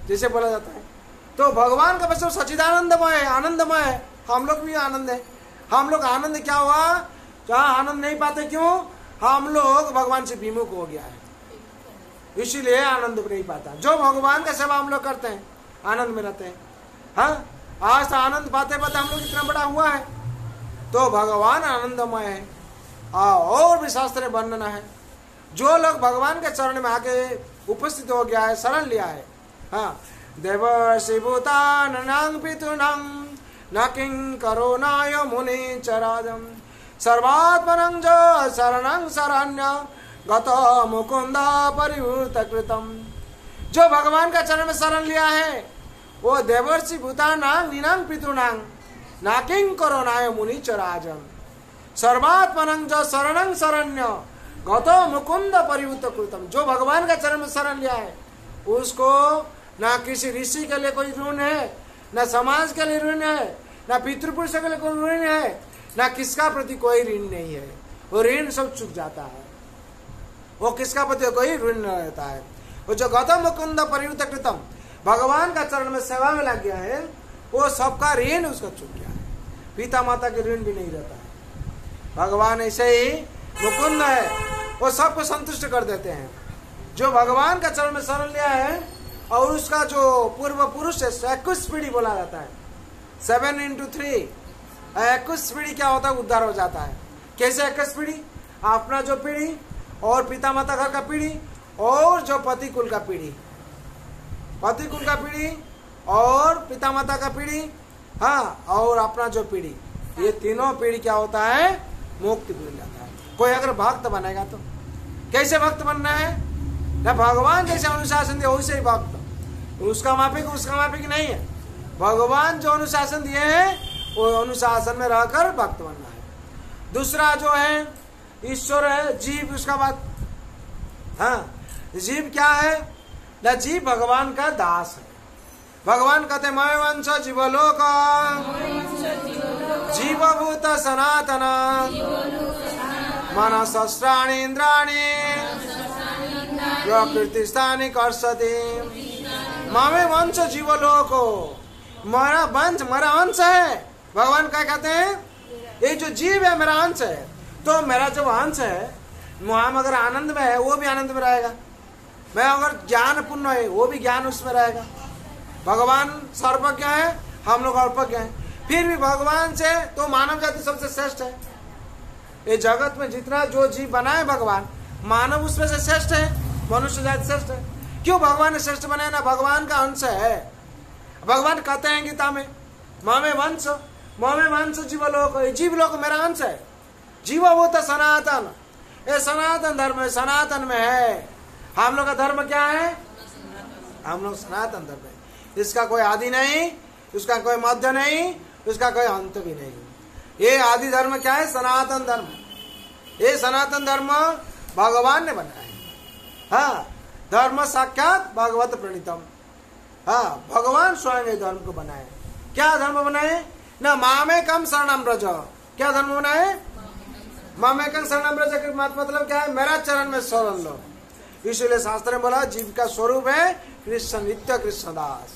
जैसे बोला जाता है। तो भगवान का बस सच्चिदानंदमय है, आनंदमय है, हम लोग भी आनंद है। हम लोग आनंद क्या हुआ, जहाँ आनंद नहीं पाते, क्यों? हम लोग भगवान से विमुख हो गया है, इसीलिए आनंद नहीं पाता। जो भगवान का सेवा हम लोग करते हैं आनंद में रहते हैं। हाँ, आज तो आनंद पाते पाते हम लोग इतना बड़ा हुआ है। तो भगवान आनंदमय है। और भी शास्त्र वर्णन है, जो लोग भगवान के चरण में आके उपस्थित हो गया है, शरण लिया है। हाँ, देवर्षि भूतानां पितॄणां न किंकरो नाय मुनि चरादम सर्वात्मनं च शरणं शरण्य गत मुकुंद परिवृत कृतम। जो भगवान का चरण में शरण लिया है, वो देवर्षि भूतानां नीनां पितॄणां न किंकरो नाय मुनि चरादम सर्वात्मनं च शरणं शरण्य गत मुकुंद परिवृत कृतम। जो भगवान का चरण में शरण लिया है, उसको ना किसी ऋषि के लिए कोई ऋण है, ना समाज के लिए ऋण है, ना पितृपुरुषों के लिए कोई ऋण है, ना किसका प्रति कोई ऋण नहीं है। वो ऋण सब चुक जाता है, वो किसका प्रति कोई ऋण नहीं रहता है। वो जो गौतम मुकुंद परिवृत कृतम, भगवान का चरण में सेवा में लग गया है, वो सबका ऋण उसका चुक गया है। पिता माता के ऋण भी नहीं रहता है। भगवान ऐसे ही मुकुंद है, वो सबको संतुष्ट कर देते हैं। जो भगवान का चरण में शरण लिया है, और उसका जो पूर्व पुरुष है, 21 पीढ़ी बोला जाता है, 7 into 3 21 पीढ़ी क्या होता है, उद्धार हो जाता है। कैसे 21 पीढ़ी? अपना जो पीढ़ी, और पिता माता घर का पीढ़ी, और जो पति कुल का पीढ़ी, पति कुल का पीढ़ी और पिता माता का पीढ़ी, हाँ, और अपना जो पीढ़ी, ये तीनों पीढ़ी क्या होता है, मुक्ति मिल जाता है। कोई अगर भक्त बनेगा तो कैसे भक्त बनना है? ना भगवान जैसे अनुशासन दिया वैसे ही भक्त, उसका माफिक नहीं है। भगवान जो अनुशासन दिए हैं, वो अनुशासन में रहकर भक्त बनना है। दूसरा जो है ईश्वर है, जीव उसका बात। हाँ, जीव क्या है ना? जीव भगवान का दास है। भगवान कहते मय वंश जीवलोक जीवभूत सनातन मनसस्त्राणि इंद्राणि प्रकृति स्थानी कर्षति मामे वंश जीवलोको, मेरा वंश मेरा अंश है। भगवान क्या कहते हैं, ये जो जीव है मेरा अंश है, तो मेरा जो अंश है वहां अगर आनंद में है वो भी आनंद में रहेगा, मैं अगर ज्ञान पूर्ण है वो भी ज्ञान उसमें रहेगा। भगवान सर्वज्ञ है, हम लोग अल्पज्ञ हैं, फिर भी भगवान से तो मानव जाति सबसे श्रेष्ठ है। ये जगत में जितना जो जीव बनाए भगवान, मानव उसमें से श्रेष्ठ है, मनुष्य जाति श्रेष्ठ है। क्यों भगवान ने श्रेष्ठ बनाया ना, भगवान का अंश है। भगवान कहते हैं गीता में मामे वंश जीवलोक, जीवलोक मेरा अंश है। जीव वो तो सनातन, ये सनातन धर्म है, सनातन में है। हम लोग का धर्म क्या है, हम लोग सनातन धर्म है, इसका कोई आदि नहीं, उसका कोई मध्य नहीं, उसका कोई अंत भी नहीं। ये आदि धर्म क्या है, सनातन धर्म। ये सनातन धर्म भगवान ने बनाया है। हाँ, धर्म साक्षात भगवत प्रणीतम। हाँ, भगवान स्वयं ये धर्म को बनाए। क्या धर्म बनाए ना, मामेकम शरणम व्रज। क्या धर्म बनाए, मामेकम शरणम व्रज का मतलब क्या है, मेरा चरण में शरण लो। इसलिए शास्त्र में बोला जीव का स्वरूप है कृष्ण नित्य कृष्णदास।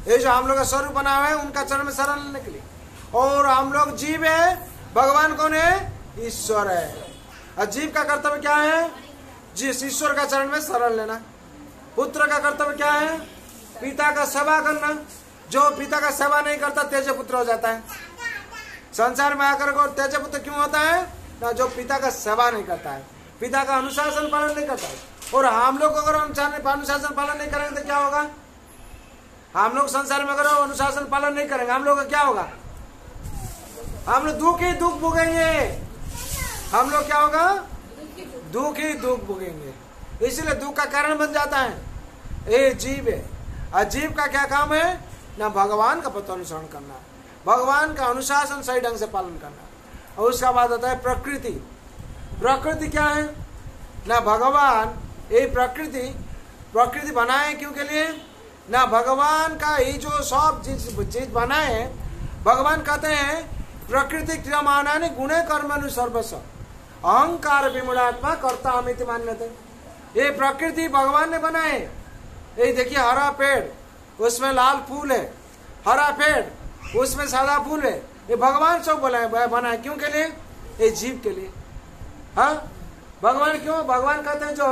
ये जो हम लोग का स्वरूप बना हुआ है उनका चरण में शरण लेने के लिए। और हम लोग जीव है, भगवान कौन है, ईश्वर है। और जीव का कर्तव्य क्या है, जिस ईश्वर का चरण में शरण लेना। पुत्र का कर्तव्य क्या है, पिता का सेवा करना। जो पिता का सेवा नहीं करता तेज पुत्र हो जाता है। संसार में आकर को तेज पुत्र क्यों होता है ना, जो पिता का सेवा नहीं करता है, पिता का अनुशासन पालन नहीं करता है। और हम लोग अगर अनुशासन पालन नहीं करेंगे तो क्या होगा, हम लोग संसार में अगर अनुशासन पालन नहीं करेंगे हम लोग का क्या होगा, हम लोग दुख ही दुख भोगेंगे। हम लोग क्या होगा, दुख ही दुख भोगेंगे। इसीलिए दुख का कारण बन जाता है ये जीव है। और जीव का क्या काम है ना, भगवान का पथ अनुसरण करना, भगवान का अनुशासन सही ढंग से पालन करना। और उसका बाद आता है प्रकृति। प्रकृति क्या है ना, भगवान ये प्रकृति बनाए क्यों के लिए ना, भगवान का ये जो सब चीज बनाए, भगवान कहते हैं प्रकृति क्रियमाणानि गुणे कर्मणि सर्वस्व अहंकार विमूढ़ात्मा कर्ता अमिति मान्यते। ये प्रकृति भगवान ने बनाए। ये देखिए हरा पेड़ उसमें लाल फूल है, हरा पेड़ उसमें सादा फूल है, ये भगवान सब बनाए क्यों के लिए, ये जीव के लिए। हाँ, भगवान क्यों, भगवान कहते हैं जो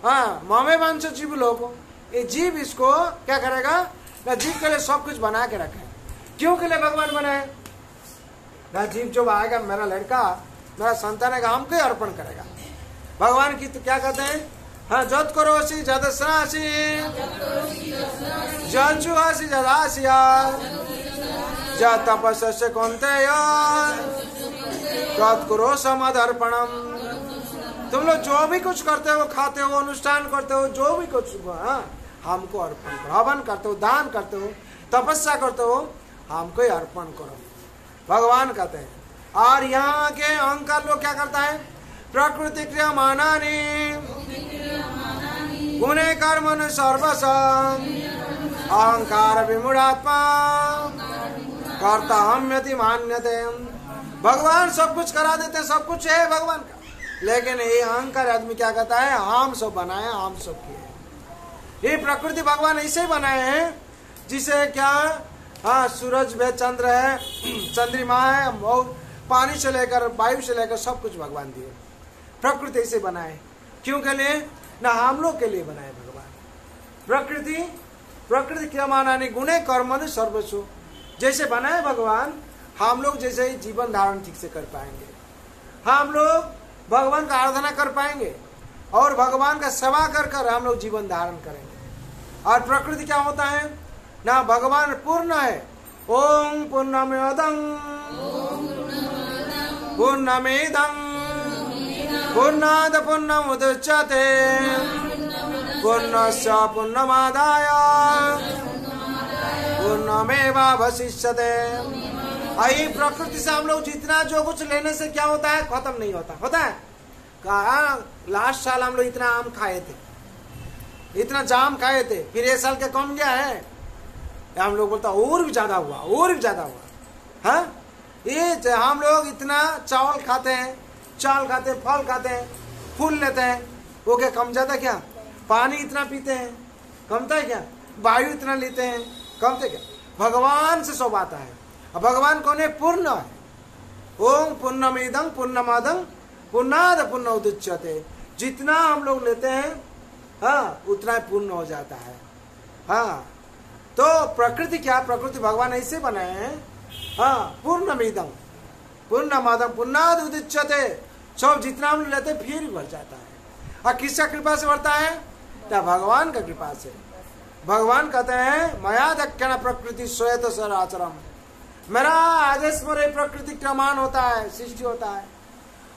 हाँ मामे वंश जीव लोग, ये जीव इसको क्या करेगा ना, जीव के लिए सब कुछ बना के रखे। क्यों के लिए भगवान बनाए ना, जीव जो आएगा मेरा लड़का मेरा संतान है, हमको अर्पण करेगा। भगवान की तो क्या कहते हैं, हाँ जत करोसी जदस्नासी जजुहासी जदासिया जत तपस्य कौन्तेय तत् करो समर्पणम। तुम लोग जो भी कुछ करते हो, खाते हो, अनुष्ठान करते हो, जो भी कुछ हमको अर्पण करो। हवन करते हो, दान करते हो, तपस्या करते हो, हमको ही अर्पण करो, भगवान कहते हैं। और यहाँ के अहंकार लोग क्या करता है, प्रकृति क्रियमाणानि गुणे कर्मणि सर्वस्व अहंकार विमूढ़ात्मा कर्ता हमयति मान्यते। भगवान सब कुछ करा देते, सब कुछ है भगवान का, लेकिन ये अहंकार आदमी क्या कहता है, हम सब बनाए, हम सब किए। ये प्रकृति भगवान ऐसे ही बनाए हैं, जिसे क्या हाँ सूरज है, चंद्र है, चंद्रमा है, और पानी से लेकर वायु से लेकर सब कुछ भगवान दिए। प्रकृति ऐसे बनाए क्यों के लिए ना, हम लोग के लिए बनाए भगवान। प्रकृति क्रियमाणानि गुणे कर्मणि सर्वस्व, जैसे बनाए भगवान, हम लोग जैसे ही जीवन धारण ठीक से कर पाएंगे, हम लोग भगवान का आराधना कर पाएंगे और भगवान का सेवा कर कर हम लोग जीवन धारण करेंगे। और प्रकृति क्या होता है ना, भगवान पूर्ण है। ओम पूर्णमेदं पूर्णमेदं पूर्णात् पूर्णमुदच्यते पूर्णस्य पूर्णमादाय पूर्णमेवावशिष्यते। आई प्रकृति से हम लोग जितना जो कुछ लेने से क्या होता है, खत्म नहीं होता है। कहा लास्ट साल हम लोग इतना आम खाए थे, इतना जाम खाए थे, फिर ये साल क्या कम गया है, हम लोग बोलता और भी ज्यादा हुआ, और भी ज्यादा हुआ। हाँ, ये हम लोग इतना चावल खाते हैं, फल खाते हैं, फूल लेते हैं, वो क्या कम ज्यादा क्या पानी इतना पीते हैं, कमता है क्या? वायु इतना लेते हैं, कमते क्या? भगवान से सब आता है। अब भगवान कौन है? पूर्ण है। ओम पूर्णमिदं पूर्णमादं पूर्णाद पूर्ण उदुच्यते। जितना हम लोग लेते हैं हाँ उतना पूर्ण हो जाता है। हाँ तो प्रकृति क्या? प्रकृति भगवान ऐसे बनाए हैं हाँ पूर्णमिदं पूर्णमादं पूर्णाद उदुच्यते। सब जितना हम लेते हैं फिर बढ़ जाता है। और किसका कृपा से बढ़ता है? क्या? भगवान का कृपा से। भगवान कहते हैं मया दक्षिण प्रकृति श्वेत सराचरम। मेरा आदेश पर प्रकृति क्रमान होता है, सृष्टि होता है,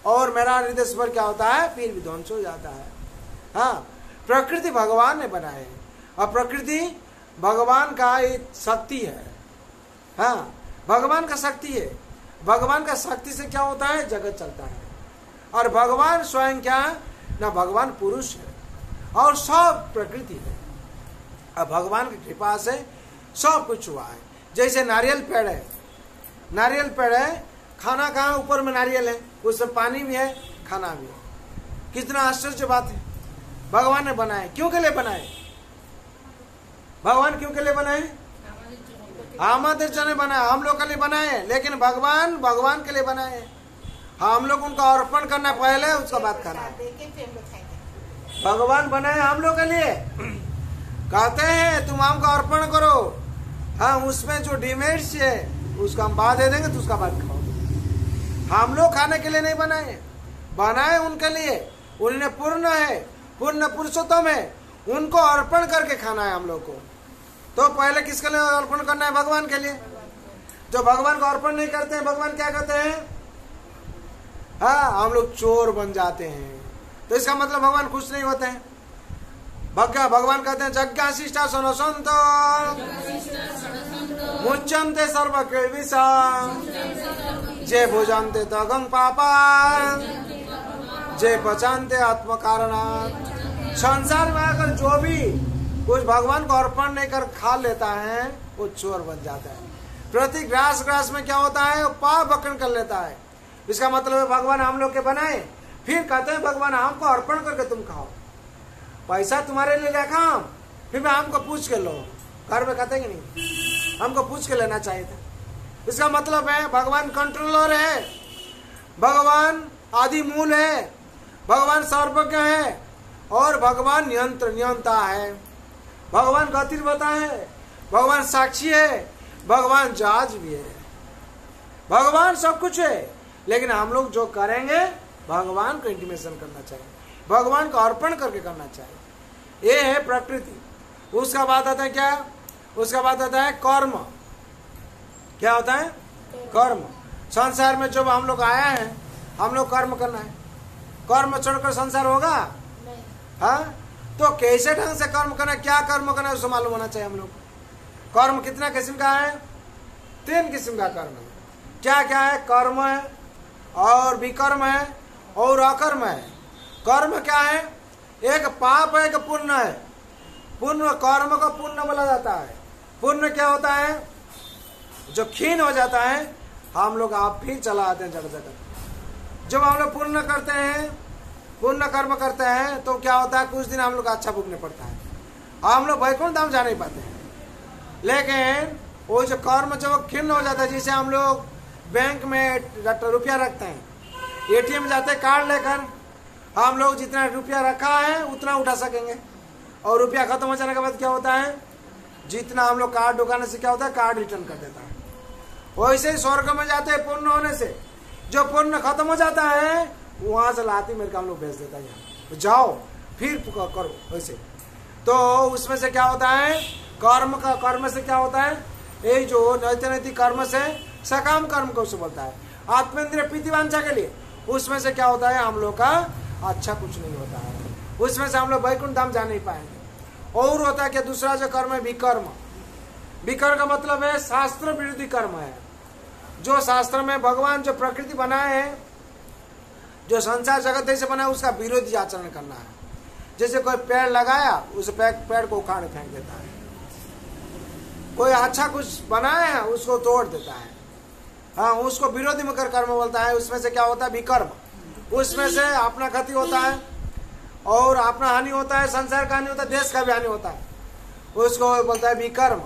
और मेरा निर्देश पर क्या होता है? फिर भी ध्वंस हो जाता है। हाँ प्रकृति भगवान ने बनाए और प्रकृति भगवान का एक शक्ति है। हाँ भगवान का शक्ति है। भगवान का शक्ति से क्या होता है? जगत चलता है। और भगवान स्वयं क्या है? ना भगवान पुरुष है और सब प्रकृति है। अब भगवान की कृपा से सब कुछ हुआ है। जैसे नारियल पेड़ है, नारियल पेड़ है, खाना कहाँ? ऊपर में नारियल है, उसमें पानी भी है, खाना भी है। कितना आश्चर्य बात है। भगवान ने बनाए, क्यों के लिए बनाए? भगवान क्यों के लिए बनाए? हमारे जने बनाए, हम लोग के लिए बनाए, लेकिन भगवान भगवान के लिए बनाए। हम लोग उनका अर्पण करना पहले, उसका बाद खाना है। भगवान बनाए हम लोग के लिए। कहते हैं तुम हमको अर्पण करो, हाँ उसमें जो डिमेरिट्स है उसका हम बाद दे देंगे, तो उसका बाद खाओ। हम लोग खाने के लिए नहीं बनाए, बनाए उनके लिए। उन्हें पूर्ण है, पूर्ण पुरुषोत्तम है, उनको अर्पण करके खाना है हम लोग को। तो पहले किसके लिए अर्पण करना है? भगवान के लिए। जो भगवान को अर्पण नहीं करते हैं, भगवान क्या कहते हैं? हाँ हम लोग चोर बन जाते हैं। तो इसका मतलब भगवान खुश नहीं होते हैं। भगवान कहते हैं जज्ञाशिष्टा सुनो संतो मुच्यन्ते सर्व क्लेविषा जे भुजन्ते तगं पापा जे पचान्ते आत्म कारणात्। संसार में आकर जो भी कुछ भगवान को अर्पण नहीं कर खा लेता है वो चोर बन जाता है। प्रति ग्रास ग्रास में क्या होता है? वो पाप भक्षण कर लेता है। इसका मतलब है भगवान हम लोग के बनाए, फिर कहते हैं भगवान हमको अर्पण करके तुम खाओ। पैसा तुम्हारे लिए रखा हम, फिर मैं हमको पूछ के लो। घर में कहते हैं कि नहीं, हमको पूछ के लेना चाहिए था। इसका मतलब है भगवान कंट्रोलर है, भगवान आदि मूल है, भगवान सर्वज्ञ है, और भगवान नियंता है, भगवान गतिर्वता है, भगवान साक्षी है, भगवान जाज भी है, भगवान सब कुछ है। लेकिन हम लोग जो करेंगे भगवान को इंटीमेशन करना चाहिए, भगवान को अर्पण करके करना चाहिए। ये है प्रकृति। उसका बाद आता है क्या? उसका बाद आता है कर्म। क्या होता है? कर्म। संसार में जब हम लोग आया है, हम लोग कर्म करना है। कर्म छोड़कर संसार होगा? हाँ तो कैसे ढंग से कर्म करना, क्या कर्म करना है उसको मालूम होना चाहिए हम लोग। कर्म कितना किस्म का है? 3 किस्म का कर्म है। क्या क्या है? कर्म है और विकर्म है और अकर्म है। कर्म क्या है? एक पाप है, एक पुण्य है। पुण्य, कर्म को पुण्य बोला जाता है। पुण्य क्या होता है? जो क्षीण हो जाता है, हम लोग आप फिर चला आते हैं जड़ जगत। जब हम लोग पुण्य करते हैं, पुण्य कर्म करते हैं, तो क्या होता है? कुछ दिन हम लोग अच्छा भुगतने पड़ता है, हम लोग वैकुंठ धाम जा नहीं पाते हैं। लेकिन वो जो कर्म जब क्षीण हो जाता है, जैसे हम लोग बैंक में रुपया रखते हैं, एटीएम जाते हैं कार्ड लेकर, हम लोग जितना रुपया रखा है उतना उठा सकेंगे, और रुपया खत्म हो जाने के बाद क्या होता है? जितना हम लोग कार्ड दुकान से क्या होता है? कार्ड रिटर्न कर देता है। वैसे ही स्वर्ग में जाते हैं पुण्य होने से, जो पुण्य खत्म हो जाता है वहां से लाती मेरे का हम लोग भेज देता है, यहाँ जाओ फिर करो वैसे। तो उसमें से क्या होता है? कर्म से क्या होता है? ये जो नैतिक कर्म से सकाम कर्म को उसे बोलता है, आत्मेंद्रिय प्रीति वांछा के लिए। उसमें से क्या होता है? हम लोग का अच्छा कुछ नहीं होता है, उसमें से हम लोग वैकुंठ धाम जा नहीं पाएंगे। और होता है कि दूसरा जो कर्म है विकर्म। विकर्म का मतलब है शास्त्र विरोधी कर्म है। जो शास्त्र में भगवान जो प्रकृति बनाए हैं, जो संसार जगत जैसे बनाया, उसका विरोधी आचरण करना है। जैसे कोई पेड़ लगाया, उस पेड़ को उखाड़ फेंक देता है। कोई अच्छा कुछ बनाया है, उसको तोड़ देता है, हाँ उसको विरोधी में कर्म बोलता है। उसमें से क्या होता है? विकर्म। उसमें से अपना क्षति होता है, और अपना हानि होता है, संसार का हानि होता है, देश का भी हानि होता है, उसको बोलता है विकर्म।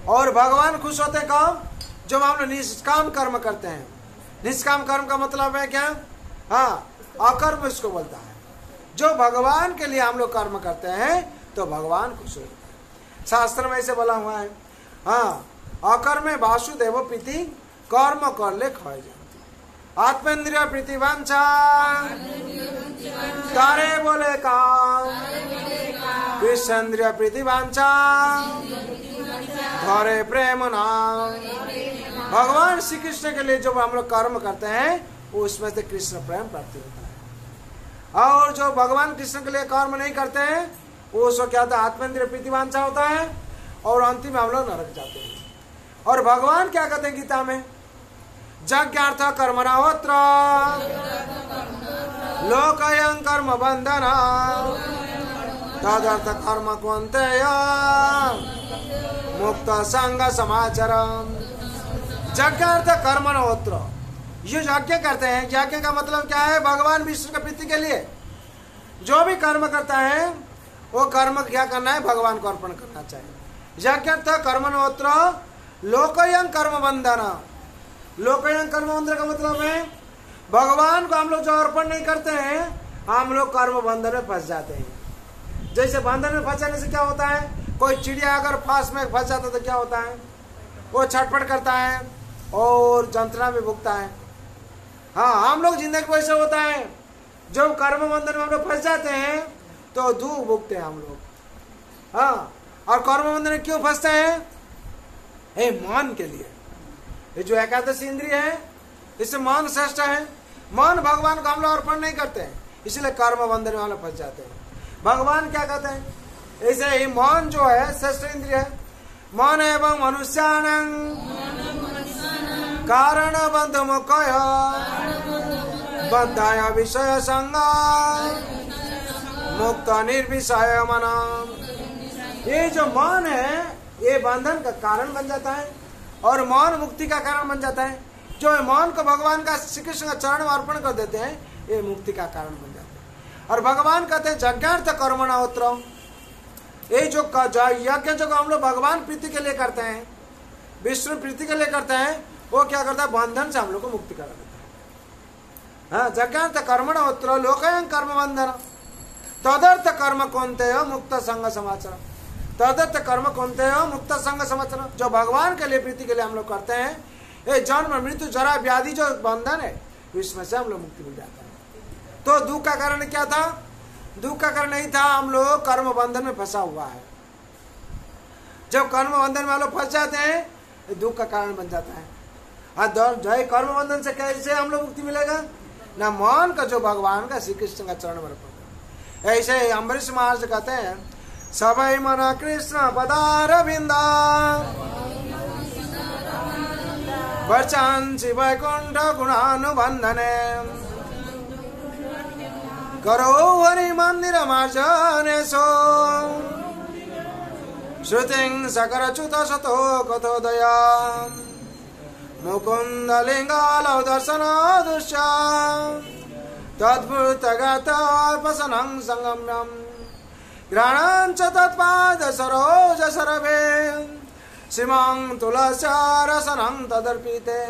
और भगवान खुश होते हैं कब? जब हम लोग निष्काम कर्म करते हैं। निष्काम कर्म का मतलब है क्या? हाँ, अकर्म इसको बोलता है। जो भगवान के लिए हम लोग कर्म करते हैं तो भगवान खुश होते हैं। शास्त्र में ऐसे बोला हुआ है, हाँ, अकर्मे वासुदेव प्रीति कर्म कर ले खाए जानती। आत्मेन्द्रिय प्रीति वांछा तारे बोले काम, कृष्णेन्द्रिय प्रीति वांछा धरे प्रेम नाम। भगवान श्री कृष्ण के लिए जो हम लोग कर्म करते हैं उसमें से कृष्ण प्रेम प्राप्ति होता है। और जो भगवान कृष्ण के लिए कर्म नहीं करते हैं उसको क्या होता है? आत्मेन्द्रिय प्रीति वांछा होता है और अंतिम में हम लोग नरक जाते हैं। और भगवान क्या कहते हैं गीता में? यज्ञार्थ कर्मणोऽत्र लोकयं कर्म बंधन तदर्थ कर्म कौन्तेय मुक्त संग समाचरम। यज्ञार्थ कर्मणोऽत्र, ये यज्ञ करते हैं। यज्ञ का मतलब क्या है? भगवान विष्णु की प्रीति के लिए जो भी कर्म करता है वो कर्म क्या करना है? भगवान को अर्पण करना चाहिए। यज्ञार्थ कर्मणोऽत्र लोकयं कर्म बंधन। लोकयं कर्म बंधन का मतलब है भगवान को हम लोग जो अर्पण नहीं करते हैं हम लोग कर्म बंधन में फंस जाते हैं। जैसे बंधन में फंस जाने से क्या होता है? कोई चिड़िया अगर फांस में फंस जाता है तो क्या होता है? वो छटपट करता है और यंत्रणा भी भुगता है। हाँ, हम लोग जिंदगी वैसे होता है, जब कर्म बंधन में हम लोग फंस जाते हैं तो दुख भुगते हैं हम लोग। हाँ, और कर्म बंधन में क्यों फंसते हैं? मन के लिए। ये जो एकादश इंद्रिय है इससे मन श्रेष्ठ है। मन भगवान को हम लोग अर्पण नहीं करते हैं, इसलिए कर्म बंधन में हम लोग फंस जाते हैं। भगवान क्या कहते हैं? ऐसे ही मन जो है श्रेष्ठ इंद्रिय है। मन एवं मनुष्यानं कारण बंध मुखय बद्धाय विषय संग मुक्त निर्विषय मना। ये जो मन है ये बंधन का कारण बन जाता है और मौन मुक्ति का कारण बन जाता है। जो मौन को भगवान का श्री कृष्ण का चरण में अर्पण कर देते हैं ये मुक्ति का कारण बन जाता है। और भगवान कहते हैं यज्ञार्थ कर्मणोऽत्र, ये जो यज्ञ जो हम लोग भगवान प्रीति के लिए करते हैं, विष्णु प्रीति के लिए करते हैं, वो क्या करता है? बंधन से हम लोग को मुक्ति करा देता है। हाँ, यज्ञार्थ कर्मणोऽत्र लोकयं कर्म बंधन तदर्थ कर्म कौन्तेय मुक्त संग समाचार। तदर्थ कर्म कौन्तेय मुक्त संग समाचार। जो भगवान के लिए प्रीति के लिए हम लोग करते हैं, ये जन्म मृत्यु जरा व्याधि जो बंधन है इसमें से हम लोग मुक्ति मिल जाता है। तो दुख का कारण क्या था? दुख का कारण नहीं था, हम लोग कर्म बंधन में फंसा हुआ है। जब कर्म बंधन में हम लोग फंस जाते हैं दुख का कारण बन जाता है। जो कर्म बंधन से कैसे हम लोग मुक्ति मिलेगा? ना मन का जो भगवान का श्री कृष्ण का चरण में। ऐसे अम्बरीश महाराज कहते हैं सबै मन कृष्ण पदारविंद वर्चांसि वैकुंठ गुणानुबंधने करो हरि मंदिर मार्जनेशो श्रुतिं सकरच्युत शतो कथोदया मुकुंद लिंगालौ दर्शन दुष्या तद्भुतगतल्पसनं संगम्यं घ्राणं च तत्पाद सरोज सरभे सीमां तुलस्या रसनं तदर्पिते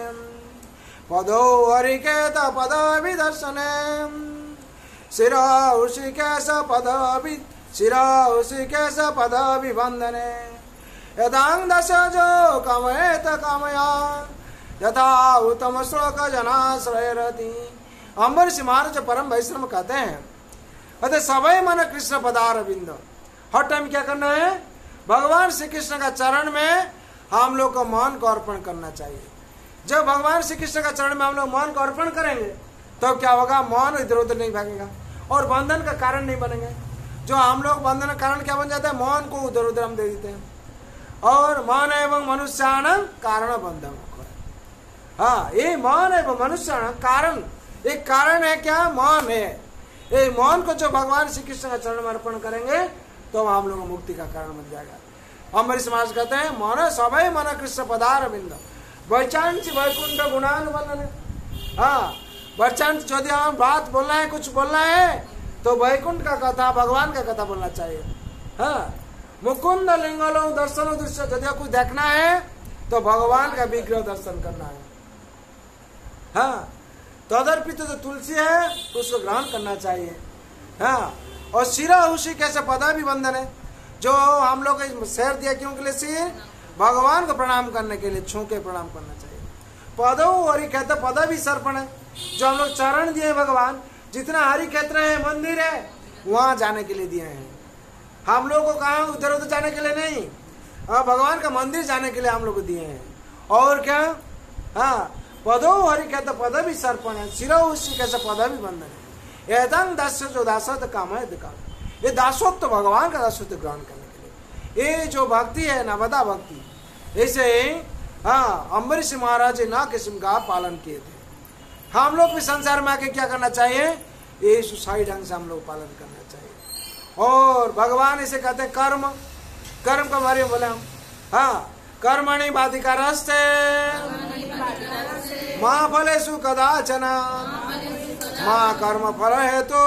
पदो हरिकेत पदविदर्शने शिरा ऋषिकेश पदविवन्दने यदां दशजो कामयेत कामया यथा उत्तम श्लोक जनाश्रयरति। अम्बरीश महाराज परम वैष्णव कहते हैं, कहते सबै मन कृष्ण पदारविंद। हर टाइम क्या करना है? भगवान श्री कृष्ण का चरण में हम लोग को मन को अर्पण करना चाहिए। जब भगवान श्री कृष्ण का चरण में हम लोग मन को अर्पण करेंगे तो क्या होगा? मन इधर उधर नहीं भागेगा और बंधन का कारण नहीं बनेंगे। जो हम लोग बंधन का कारण क्या बन जाता है? मन को उधर उधर हम दे देते हैं। और मन एवं मनुष्याणां कारण बंधन। हाँ, ये मन एवं मनुष्याणां कारण, एक कारण है क्या? मन है। ये मन को जो भगवान श्री कृष्ण का चरण में अर्पण करेंगे तो हम लोग मुक्ति का कारण बन जाएगा। अम्बरीश महाराज कहते हैं मन सबै मन कृष्ण पदारविंद वैचांस वैकुंठ गुणानुबंधन। हाँ, वैचांस यदि हम बात बोलना है, कुछ बोलना है तो वैकुंठ का कथा, भगवान का कथा बोलना चाहिए। हाँ, मुकुंद लिंगलो दर्शन दृश्य, यदि कुछ देखना है तो भगवान का विग्रह दर्शन करना है। हाँ, तदर्पित तो तुलसी है तो उसको ग्रहण करना चाहिए। हाँ, और शिरा हुशी कैसे पदा भी बंधन है, जो हम लोग शेर दिया क्यों के लिए, सिर भगवान को प्रणाम करने के लिए छू के प्रणाम करना चाहिए। पदो हरि कहते, पदा भी सर्पण है, जो हम लोग चरण दिए भगवान, जितना हरि क्षेत्र है मंदिर है वहां जाने के लिए दिए हैं। हम लोग को कहा उधर उधर जाने के लिए नहीं, भगवान का मंदिर जाने के लिए हम लोग को दिए हैं। और क्या, हाँ, पदो हरि कहते पद भी सर्पण है, शिरो उसी कैसे पद भी बंधन है। एकदम दास जो दासत्व काम है, ये दासत्व तो भगवान का दासत्व ग्रहण करने के लिए, ये जो भक्ति है नवदा भक्ति, ऐसे हाँ अम्बरीश महाराज ने ना किस्म का पालन किए थे। हम लोग भी संसार में आके क्या करना चाहिए, ये सही ढंग से हम लोग पालन करना चाहिए। और भगवान इसे कहते हैं कर्म, कर्म के बारे में बोले हम। हाँ, कर्मणि बाधिकारस्ते माँ फलेषु कदाचन माँ कर्म फल हेतु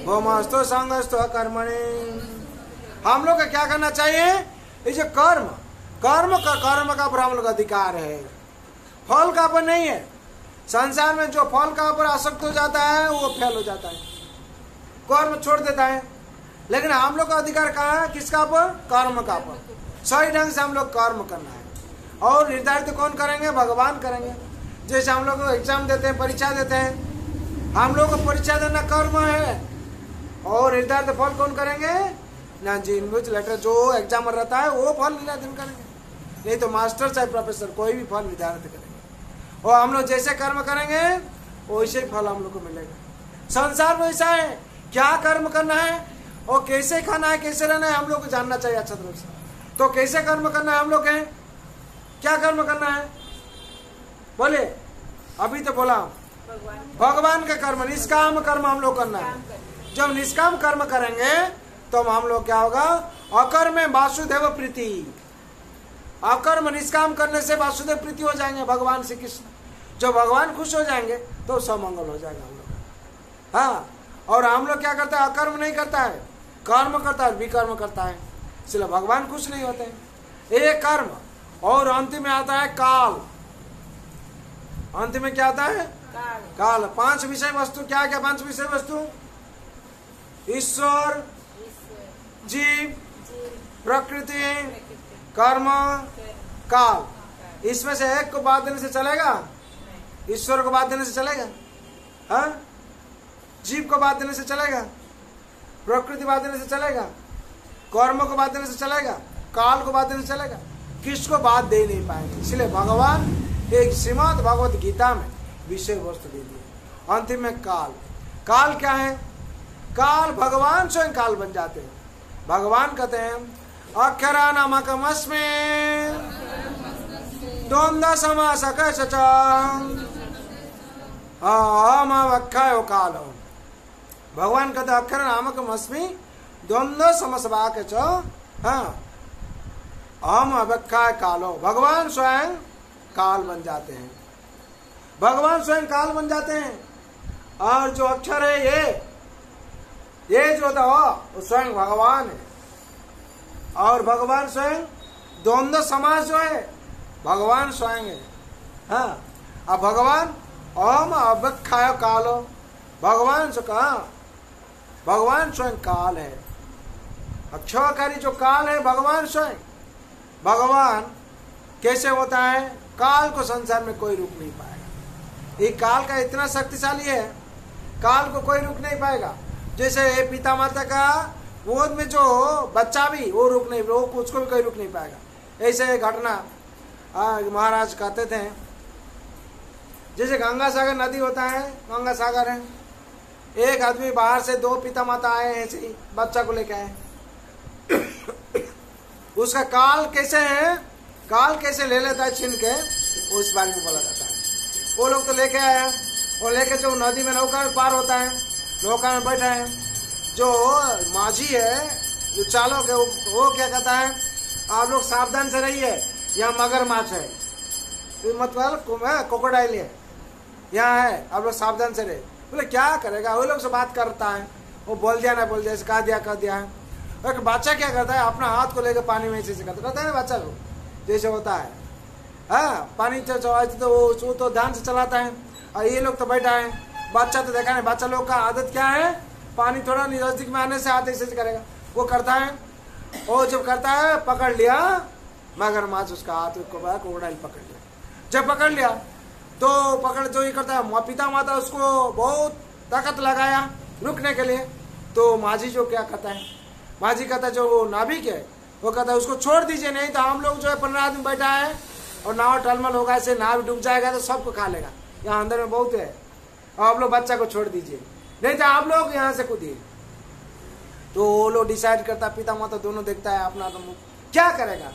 भौमस्तु संगस्तु कर्मणि। हम लोग को क्या करना चाहिए, ये जो कर्म कर्म का पर हम लोग अधिकार है, फल का पर नहीं है। संसार में जो फल का ऊपर आसक्त हो जाता है वो फेल हो जाता है, कर्म छोड़ देता है। लेकिन हम लोग का अधिकार कहाँ है, किसका पर, कर्म का पर। सही ढंग से हम लोग कर्म करना है। और निर्धारित कौन करेंगे, भगवान करेंगे। जैसे हम लोग एग्जाम देते हैं, परीक्षा देते हैं, हम लोग को परीक्षा देना कर्म है, और निर्धारित फल कौन करेंगे ना जी, इनविच लेटर जो एग्जाम रहता है वो फल निर्धारित करेंगे, नहीं तो मास्टर चाहे प्रोफेसर कोई भी फल निर्धारित करेंगे। और हम लोग जैसे कर्म करेंगे वैसे फल हम लोग को मिलेगा। संसार में ऐसा है, क्या कर्म करना है और कैसे खाना है, कैसे रहना है, हम लोग को जानना चाहिए अच्छा तरह से। तो कैसे कर्म करना है हम लोग है, क्या कर्म करना है बोले, अभी तो बोला भगवान का कर्म, निष्काम कर्म हम लोग करना है। जब निष्काम कर्म करेंगे तो हम लोग क्या होगा, अकर्म में वासुदेव प्रीति, अकर्म निष्काम करने से वासुदेव प्रीति हो जाएंगे भगवान श्री कृष्ण। जब भगवान खुश हो जाएंगे तो सब मंगल हो जाएगा हम लोग। हाँ, और हम लोग क्या करता है, अकर्म नहीं करता है, कर्म करता है, विकर्म करता है, इसलिए भगवान खुश नहीं होते हैं। एक कर्म, और अंतिम में आता है काल। अंतिम में क्या आता है, काल। पांच विषय वस्तु, क्या क्या पांच विषय वस्तु, ईश्वर, जीव, प्रकृति, कर्म, काल। इसमें से एक को बात देने से चलेगा, ईश्वर को बात देने से चलेगा, हाँ, जीव को बात देने से चलेगा, प्रकृति बात देने से चलेगा, कर्म को बात देने से चलेगा, काल को बात देने से चलेगा, किसको बात दे नहीं पाएंगे। इसलिए भगवान एक श्रीमद् भगवत गीता में विषय वस्तु दे दिए। अंतिम में काल। काल क्या है, काल भगवान स्वयं काल बन जाते हैं। भगवान कहते हैं अक्षरा नामकमस्मे द्वंद्व समासक अहम अवक्षयो काल। भगवान कहते अक्षर नामकमस्मी द्वंद्व समसवाक अहम अवक्षय कालो। भगवान स्वयं काल बन जाते हैं, भगवान स्वयं काल बन जाते हैं। और जो अक्षर है ये जो था वो स्वयं भगवान है। और भगवान स्वयं द्वंद्व समास जो है भगवान स्वयं है। हाँ, अब भगवान अहम अवक्षय कालो, भगवान से कहा भगवान स्वयं काल है। अक्षयकारी जो काल है भगवान स्वयं। भगवान कैसे होता है, काल को संसार में कोई रोक नहीं पाएगा। ये काल का इतना शक्तिशाली है, काल को कोई रोक नहीं पाएगा। जैसे पिता माता का गोद में जो बच्चा भी वो रोक नहीं, वो उसको भी कोई रोक नहीं पाएगा। ऐसे घटना महाराज कहते थे, जैसे गंगा सागर नदी होता है, गंगा सागर है, एक आदमी बाहर से दो पिता माता आए हैं, ऐसे ही बच्चा को लेके आए। उसका काल कैसे है, काल कैसे ले लेता है छीन के, उस बारे में बोला जाता है। वो लोग तो लेके आए हैं, और लेके जो नदी में नौका में पार होता है, नौका में बैठा है, जो माझी है, जो चालक है, वो क्या कहता है, आप लोग सावधान से रहिए, यहाँ मगरमच्छ है, मतलब क्रोकोडाइल है, यहाँ है, आप लोग सावधान से रहे। बोले क्या करेगा, वो लोग से बात करता है, वो बोल दिया ना बोल दिया, कह दिया कह दिया है। और बच्चा क्या करता है, अपना हाथ को लेकर पानी में ऐसे करता है ना बच्चा लोग जैसे होता है। हाँ, पानी चलाते तो वो तो ध्यान से चलाता है, और ये लोग तो बैठा है। बच्चा तो देखा नहीं, बच्चा लोग का आदत क्या है, पानी थोड़ा नजदीक में आने से हाथ ऐसे करेगा, वो करता है। वो जब करता है पकड़ लिया मगरमच्छ, उसका हाथ क्रोकोडाइल पकड़ लिया। जब पकड़ लिया तो पकड़ जो ये करता है, पिता माता उसको बहुत ताकत लगाया रुकने के लिए। तो माझी जो क्या कहता है, माझी कहता है जो वो नाविक है वो कहता है उसको छोड़ दीजिए, नहीं तो हम लोग जो है 15 आदमी बैठा है और नाव टलमल होगा, ऐसे नाव डूब जाएगा तो सबको खा लेगा, यहाँ अंदर में बहुत है, और आप लोग बच्चा को छोड़ दीजिए, नहीं तो आप लोग यहाँ से कूदिए। तो वो लोग डिसाइड करता, पिता माता दोनों देखता है अपना तो क्या करेगा,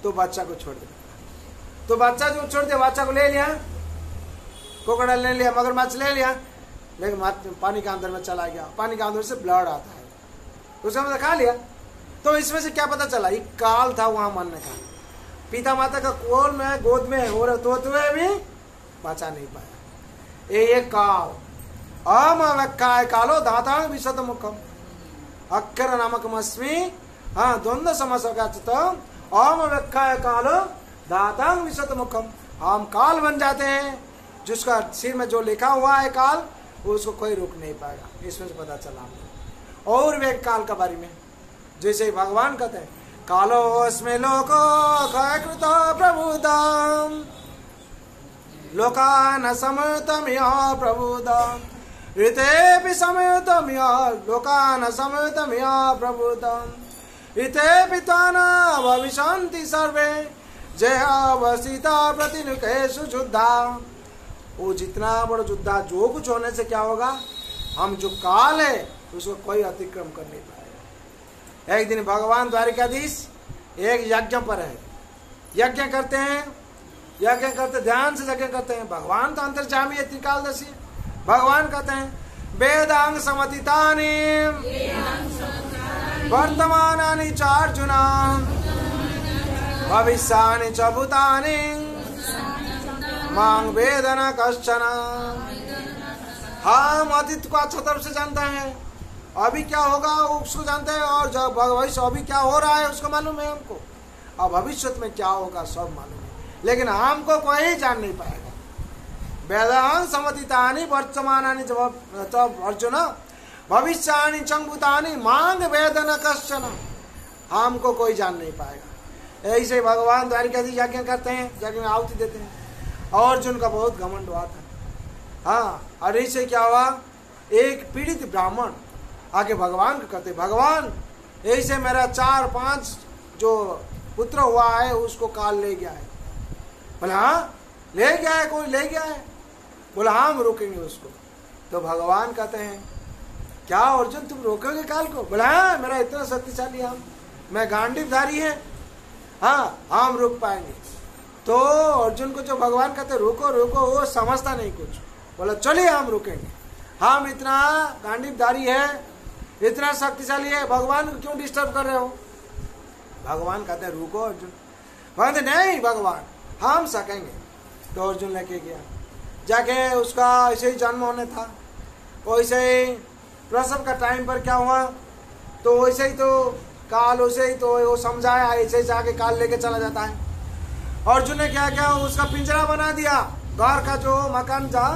तो बच्चा को छोड़ देगा। तो बच्चा जो छोड़ दिया, बच्चा को ले लिया, क्रोकोडाइल ले लिया, मगरमच्छ ले लिया, लेकिन पानी के अंदर में चला गया, पानी के अंदर से ब्लड आता है, उसका मतलब खा लिया। तो इसमें से क्या पता चला, एक काल था वहां मरने का, पिता माता का कोल में गोद में हो रहे तो भी बचा नहीं पाया। ये काल अमवक्काय कालो दातांग विशद मुखम अक्षर नामकमस्मि, हाँ द्वंद्व समस्या अमवक्काय कालो दातांग विशद मुखम, हम काल बन जाते हैं, जिसका सिर में जो लिखा हुआ है काल, उसको कोई रोक नहीं पाएगा। इसमें से पता चला हमको। और वे काल के बारे में जैसे भगवान कहते हैं, कालोस्मे लोको कृत प्रबुद्धम लोकान समतमिया प्रबुद्धम ऋतेऽपि समतमिया लोकान समतमिया प्रबुद्धम ऋतेऽपि ताना भविष्यन्ति सर्वे जयावसिता प्रतिनुकेषु युद्धा। वो जितना बड़ा युद्धा, जो कुछ होने से क्या होगा, हम जो काल है उसको कोई अतिक्रम कर नहीं पाएगा। एक दिन भगवान द्वारिकाधीश एक यज्ञ पर है, यज्ञ करते हैं, यज्ञ करते ध्यान से यज्ञ करते हैं। भगवान तो अंतर्जामी है, त्रिकालदर्शी। भगवान कहते हैं वेदांग समतितानि वर्तमानानि च अर्जुन भविष्यानि च भूतानि मांग वेदना कश्चन। हम अतीत को अच्छा तरफ से जानते हैं, अभी क्या होगा उसको जानते हैं, और जब भविष्य अभी क्या हो रहा है उसको मालूम है हमको, और भविष्य में क्या होगा सब मालूम है, लेकिन हमको कोई जान नहीं पाएगा। वेदांग समतितानि वर्तमानानि तब अर्जुन भविष्यानि चंभूतानि मांग वेदना कश्चन, हमको कोई जान नहीं पाएगा। ऐसे भगवान द्वारिकाधीश यज्ञ करते हैं, यज्ञ में आहुति देते हैं, और अर्जुन का बहुत घमंड हुआ था। हाँ, और ऐसे क्या हुआ, एक पीड़ित ब्राह्मण आके भगवान को कहते, भगवान ऐसे मेरा 4-5 जो पुत्र हुआ है उसको काल ले गया है। बोला हाँ ले गया है, कोई ले गया है? बोला हाँ हम रोकेंगे उसको। तो भगवान कहते हैं क्या अर्जुन तुम रोकोगे काल को? बोला हाँ मेरा इतना शक्तिशाली हम, मैं गांडीवधारी है, हाँ हम रोक पाएंगे। तो अर्जुन को जो भगवान कहते रोको रोको, वो समझता नहीं कुछ। बोला चलिए हम रुकेंगे, हम इतना गांडीवधारी है, इतना शक्तिशाली है, भगवान को क्यों डिस्टर्ब कर रहे हो? भगवान कहते हैं रुको अर्जुन। कहते नहीं भगवान हम सकेंगे। तो अर्जुन लेके गया, जाके उसका ऐसे ही जन्म होने था, वैसे ही प्रसव का टाइम पर क्या हुआ, तो वैसे ही तो काल वैसे ही तो वो समझाया, ऐसे ही जाके काल लेके चला जाता है। अर्जुन ने क्या किया, उसका पिंजरा बना दिया, घर का जो मकान था,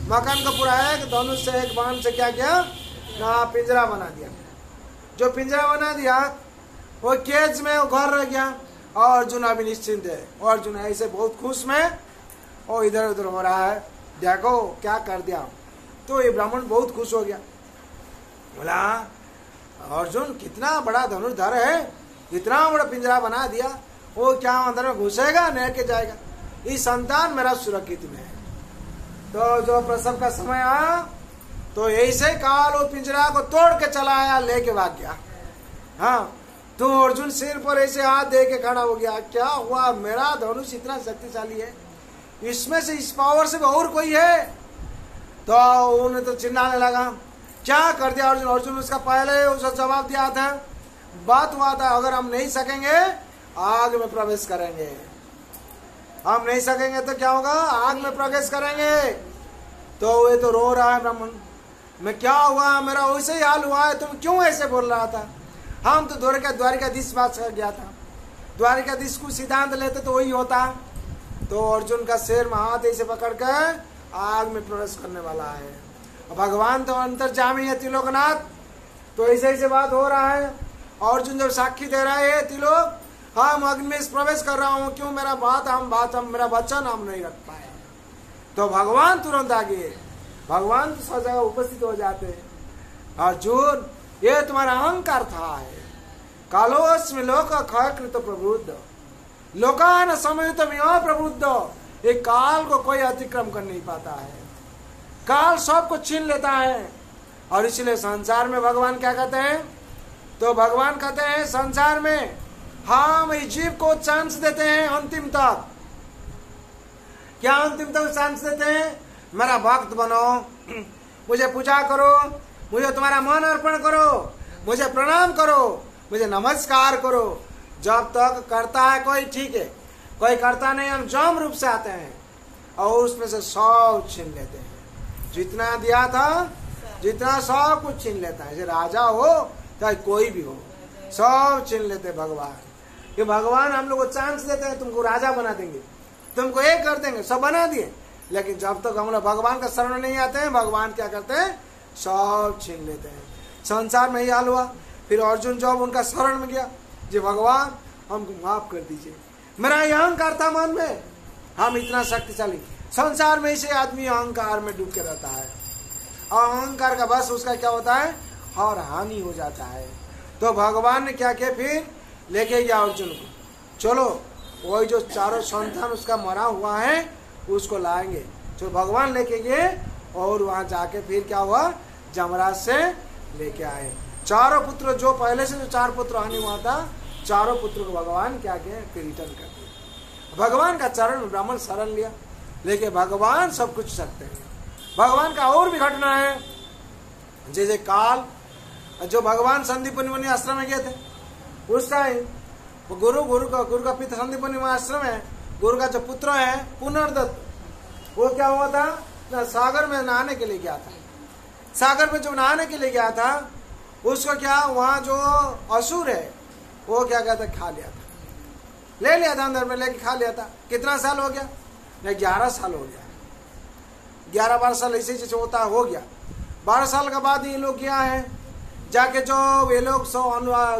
मकान का पूरा एक धनुष से एक बाण से क्या किया ना पिंजरा बना दिया। जो पिंजरा बना दिया वो केज में वो घर रह गया, और अर्जुन अभी निश्चिंत है। अर्जुन ऐसे बहुत खुश में और इधर उधर हो रहा है, देखो क्या कर दिया। तो ये ब्राह्मण बहुत खुश हो गया, बोला अर्जुन कितना बड़ा धनुर्धर है, इतना बड़ा पिंजरा बना दिया, वो क्या अंदर में घुसेगा नहीं के जाएगा, ये संतान मेरा सुरक्षित में है। तो जो प्रसव का समय आया तो ऐसे काल वो पिंजरा को तोड़ के चला आया, लेके भाग गया। हाँ, तो अर्जुन सिर पर ऐसे हाथ दे के खड़ा हो गया, क्या हुआ, मेरा धनुष इतना शक्तिशाली है, इसमें से इस पावर से और कोई है? तो उन्हें तो चिल्लाने लगा, क्या कर दिया अर्जुन? अर्जुन उसका पहले उसका जवाब दिया था, बात हुआ था अगर हम नहीं सकेंगे आग में प्रवेश करेंगे, हम नहीं सकेंगे तो क्या होगा, आग में प्रवेश करेंगे। तो ये तो रो रहा है ब्राह्मण, मैं क्या हुआ, मेरा वैसे ही हाल हुआ है, तुम क्यों ऐसे बोल रहा था? हम तो द्वारिकाधीश बात कर गया था, द्वारिकाधीश को सिद्धांत लेते तो वही होता। तो अर्जुन का शेर में हाथ ऐसे पकड़ कर आग में प्रवेश करने वाला है। भगवान तो अंतर्जामी है त्रिलोकनाथ, तो ऐसे ऐसे बात हो रहा है। अर्जुन जब साक्षी दे रहा है, त्रिलोक हम अग्नि में प्रवेश कर रहा हूँ, क्यों मेरा मेरा वचन हम नहीं रख पाए। तो भगवान तुरंत आगे, भगवान तो सब जगह उपस्थित हो जाते हैं। अर्जुन ये तुम्हारा अहंकार था है, कालोस्मि लोक क्षयकृत प्रबुद्ध लोकान समयुत प्रबुद्ध। ये काल को कोई अतिक्रम कर नहीं पाता है, काल सबको छीन लेता है। और इसलिए संसार में भगवान क्या कहते हैं? तो भगवान कहते हैं संसार में हम इस जीव को चांस देते हैं अंतिम तक। क्या अंतिम तक चांस देते हैं? मेरा भक्त बनो, मुझे पूजा करो, मुझे तुम्हारा मन अर्पण करो, मुझे प्रणाम करो, मुझे नमस्कार करो। जब तक करता है कोई ठीक है, कोई करता नहीं, हम जम रूप से आते हैं और उसमें से सब छीन लेते हैं। जितना दिया था, जितना सब कुछ छीन लेता है। राजा हो चाहे कोई भी हो, सब छीन लेते भगवान। ये भगवान हम लोग को चांस देते हैं, तुमको राजा बना देंगे, तुमको एक कर देंगे, सब बना दिए। लेकिन जब तक हम लोग भगवान का शरण नहीं आते हैं, भगवान क्या करते हैं? सब छीन लेते हैं। संसार में ही हाल हुआ। फिर अर्जुन जब उनका शरण में गया, जी भगवान हमको माफ कर दीजिए, मेरा यह अहंकार था मन में, हम इतना शक्तिशाली। संसार में इसे आदमी अहंकार में डूब के रहता है, और अहंकार का बस उसका क्या होता है? और हानि हो जाता है। तो भगवान ने क्या किया? फिर लेके गया अर्जुन को, चलो वही जो चारों संतान उसका मरा हुआ है उसको लाएंगे। तो भगवान लेके गए और वहां जाके फिर क्या हुआ? जमराज से लेके आए चारों पुत्र। जो पहले से जो 4 पुत्र हानि हुआ था, चारों पुत्र को भगवान क्या किए? फिर रिटर्न कर दिया। भगवान का चरण में ब्राह्मण शरण लिया, लेकिन भगवान सब कुछ सकते हैं। भगवान का और भी घटना है, जैसे काल जो भगवान संदीपनि मुनि आश्रम में गए थे, उस टाइम गुरु का पिता संदीपनि आश्रम है, गुरु का जो पुत्र है पुनर्दत्त, वो क्या हुआ था ना, सागर में नहाने के लिए गया था। सागर में जो नहाने के लिए गया था, उसको क्या वहां जो असुर है वो क्या कहता, खा लिया था, ले लिया था अंदर में, लेके खा लिया था। कितना साल हो गया? 11 साल हो गया। 11-12 साल ऐसे जैसे होता हो गया। 12 साल के बाद ये लोग क्या है, जाके जो ये लोग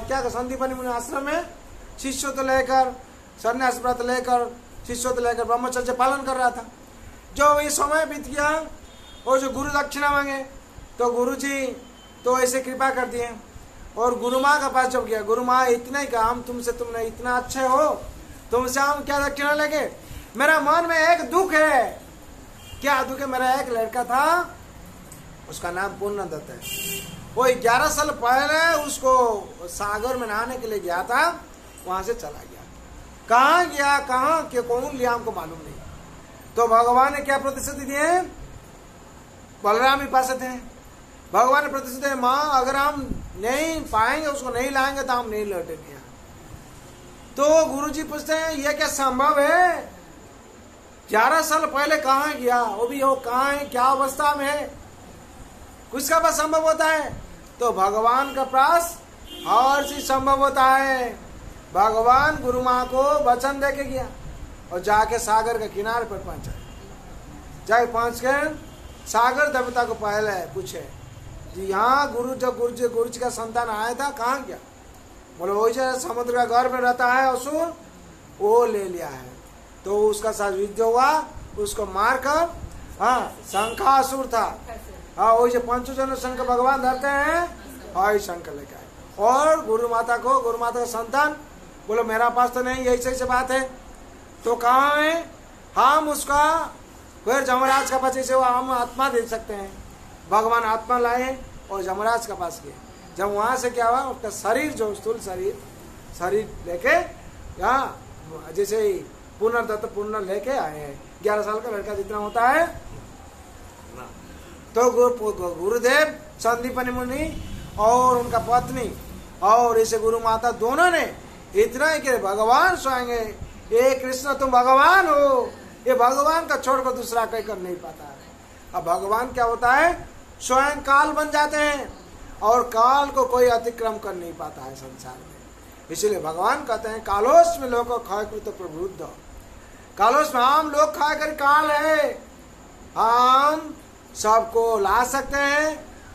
क्या संदीपनि मुनि आश्रम में शिष्यों लेकर, संन्यास व्रत लेकर, शिष्यों लेकर ब्रह्मचर्य पालन कर रहा था। जो ये समय बीत गया और जो गुरु दक्षिणा मांगे, तो गुरु जी तो ऐसे कृपा कर दिए। और गुरु माँ के पास जब गया, गुरु माँ इतना ही कहा, हम तुमने इतना अच्छे हो, तुमसे हम क्या दक्षिणा लेंगे? मेरा मन में एक दुख है। क्या दुख है? मेरा एक लड़का था, उसका नाम पुनर्दत्त है। वो 11 साल पहले उसको सागर में नहाने के लिए गया था, वहां से चला गया। कहाँ गया, कहाँ के कौन लिया हमको मालूम नहीं। तो भगवान ने क्या प्रतिश्रुति दिए? बलराम ही पास थे। भगवान ने प्रतिश्रुति दिए, माँ अगर हम नहीं पाएंगे, उसको नहीं लाएंगे तो हम नहीं लौटेंगे। तो गुरुजी पूछते हैं, यह क्या संभव है? 11 साल पहले कहाँ गया, वो भी हो कहाँ है, क्या अवस्था में है? किसका पास संभव होता है? तो भगवान का पास हर चीज संभव होता है। भगवान गुरु माँ को वचन दे के गया और जाके सागर के किनारे पर पहुंचा। जाके पहुंच के सागर देवता को पहले पूछे, जी यहाँ गुरु जी का संतान आया था, कहाँ गया? बोले वही जो समुद्र का गर्भ में रहता है असुर, वो ले लिया है। तो उसका साथ युद्ध हुआ, उसको मारकर, हाँ शंखासुर था, हाँ वही जो पंचजन शंख भगवान धरते हैं, और शंख लेकर आए। और गुरु माता का संतान बोलो मेरा पास तो नहीं, यही सही से बात है। तो कहाँ है? हम उसका फिर जमराज का पास, जैसे हम आत्मा दे सकते हैं, भगवान आत्मा लाए और जमराज का पास गए। जब वहां से क्या हुआ, उसका शरीर जो स्थूल शरीर लेके यहाँ जैसे पुनर्दत्त पुनः लेके आए हैं। 11 साल का लड़का जितना होता है। तो गुरुदेव संदीपनि मुनि और उनका पत्नी और इसे गुरु माता दोनों ने इतना ही कि भगवान स्वयं, ये कृष्ण तुम भगवान हो, ये भगवान का छोड़कर दूसरा कोई कर नहीं पाता है। अब भगवान क्या होता है, स्वयं काल बन जाते हैं और काल को कोई अतिक्रम कर नहीं पाता है संसार में। इसलिए भगवान कहते हैं कालोश में लोग खाए कृत प्रबुद्ध, कालोश में हम लोग खा कर काल है, हम सबको ला सकते हैं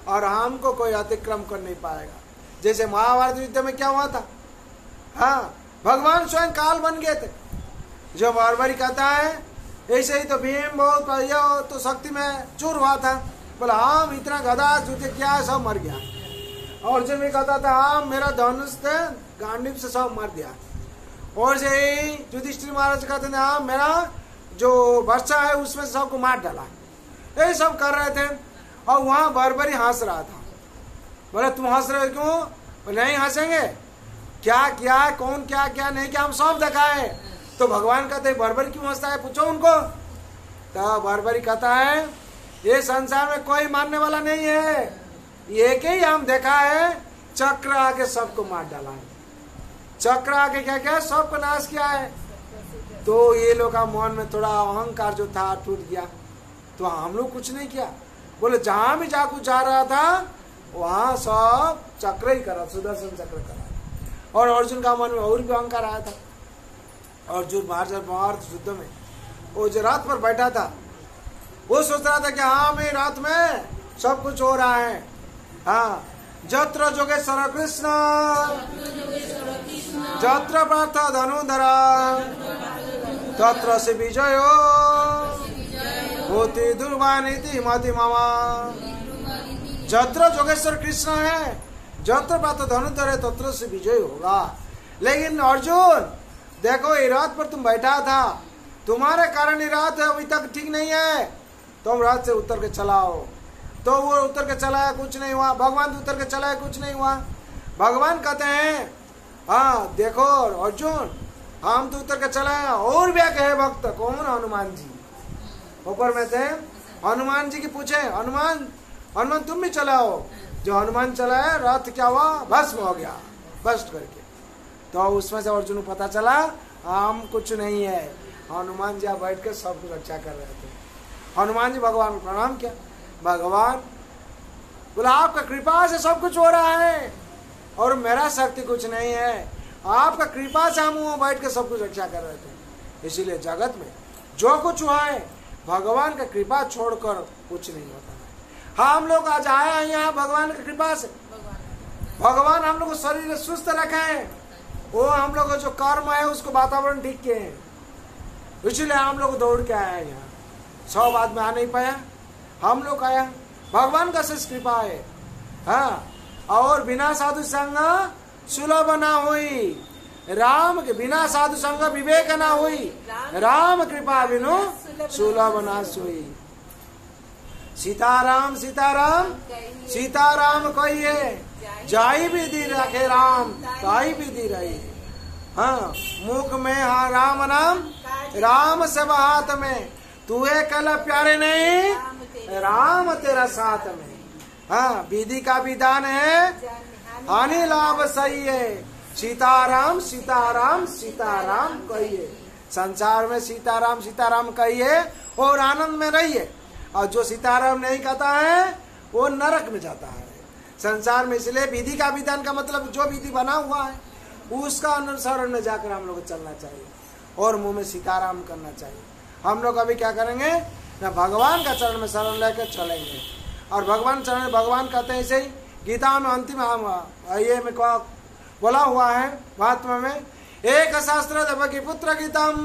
और हमको कोई अतिक्रम कर नहीं पाएगा। जैसे महाभारत युद्ध में क्या हुआ था, हाँ भगवान स्वयं काल बन गए थे। जो बारबारी कहता है ऐसे ही तो भीम बहुत तो शक्ति में चूर हुआ था, बोला हम इतना गधा जुटे क्या सब मर गया। अर्जुन भी कहता था हाँ मेरा धनुष थे गांडीव से सब मर दिया। और से युधिष्ठिर महाराज कहते थे हाँ मेरा जो वर्षा है उसमें सबको मार डाला। ये सब कर रहे थे और वहां बारबारी हंस रहा था। बोले तुम हंस रहे हो क्यों? नहीं हंसेंगे, क्या क्या कौन क्या क्या नहीं क्या हम सब दिखाए। तो भगवान कहते बारबारी क्यों हंसता है, पूछो उनको। तो बारबारी कहता है ये संसार में कोई मारने वाला नहीं है, एक ही हम देखा है चक्र आके सबको मार डाला है, चक्र आके क्या क्या सबको नाश किया है। तो ये लोग का मन में थोड़ा अहंकार जो था टूट गया। तो हम लोग कुछ नहीं किया, बोले जहां भी जाकू जा रहा था वहां सब चक्र ही करा, सुदर्शन चक्र करा। और अर्जुन का मन में और भी अहंकार आया था। अर्जुन महाभारत युद्ध में वो जो रथ पर बैठा था वो सोच रहा था कि हाँ मैं रात में सब कुछ हो रहा है। हाँ जत्र जोगेश्वर कृष्ण जत्र पार्थ धनुधर तत्र से विजयो होती दुर्वानीति मति मामा। जत्र जोगेश्वर कृष्ण है, जत्र पार्थ धनुधर है, तत्र से विजय होगा। लेकिन अर्जुन देखो ये रात पर तुम बैठा था, तुम्हारे कारण ये रात है अभी तक ठीक नहीं है, तुम रात से उतर के चलाओ। तो वो उतर के चलाया कुछ नहीं हुआ, भगवान उतर के चलाया कुछ नहीं हुआ। भगवान कहते हैं हाँ देखो अर्जुन हम तो उतर के चलाए और भी कहे भक्त कौन? हनुमान जी ऊपर में थे। हनुमान जी की पूछे हनुमान तुम भी चलाओ। जो हनुमान चलाया रथ क्या हुआ, भस्म हो गया भस्ट करके। तो उसमें से अर्जुन को पता चला हम कुछ नहीं है, हनुमान जी बैठ के सब कुछ रक्षा कर रहे थे। हनुमान जी भगवान को प्रणाम किया। भगवान बोला आपका कृपा से सब कुछ हो रहा है और मेरा शक्ति कुछ नहीं है, आपका कृपा से हम वहां बैठ के सब कुछ रक्षा कर रहे थे। इसीलिए जगत में जो कुछ हुआ है भगवान का कृपा छोड़कर कुछ नहीं होता है। हम लोग आज आए हैं यहाँ भगवान की कृपा से। भगवान हम लोग को शरीर सुस्त रखे हैं, वो हम लोग जो कर्म है उसको वातावरण ठीक के हैं, इसलिए हम लोग दौड़ के आए हैं यहाँ। 100 आदमी आ नहीं पाया, हम लोग आया, भगवान का शेष कृपा है। हाँ और बिना साधु संग सुलभ ना हुई, राम के बिना साधु संग विवेक ना हुई, राम कृपा बिनु सुलभ ना सोई। सीताराम सीताराम सीताराम कहिए, जाई भी दी रखे राम ताई भी दी रही। हाँ मुख में हाँ राम नाम, राम सब हाथ में, तुए कल प्यारे नहीं, राम तेरा साथ में। हाँ विधि का विधान है, हानि लाभ सही है। सीताराम सीताराम सीताराम कहिए, संसार में सीताराम सीताराम कहिए और आनंद में रहिए। और जो सीताराम नहीं कहता है वो नरक में जाता है संसार में। इसलिए विधि का विधान का मतलब जो विधि बना हुआ है उसका अनुसरण में जाकर हम लोग को चलना चाहिए और मुंह में सीताराम करना चाहिए। हम लोग अभी क्या करेंगे ना, भगवान का चरण में शरण लेकर चलेंगे। और भगवान चरण भगवान कहते हैं ऐसे ही गीता में अंतिम ये में बोला हुआ है महात्मा में, एक शास्त्र देवकी पुत्र गीतम,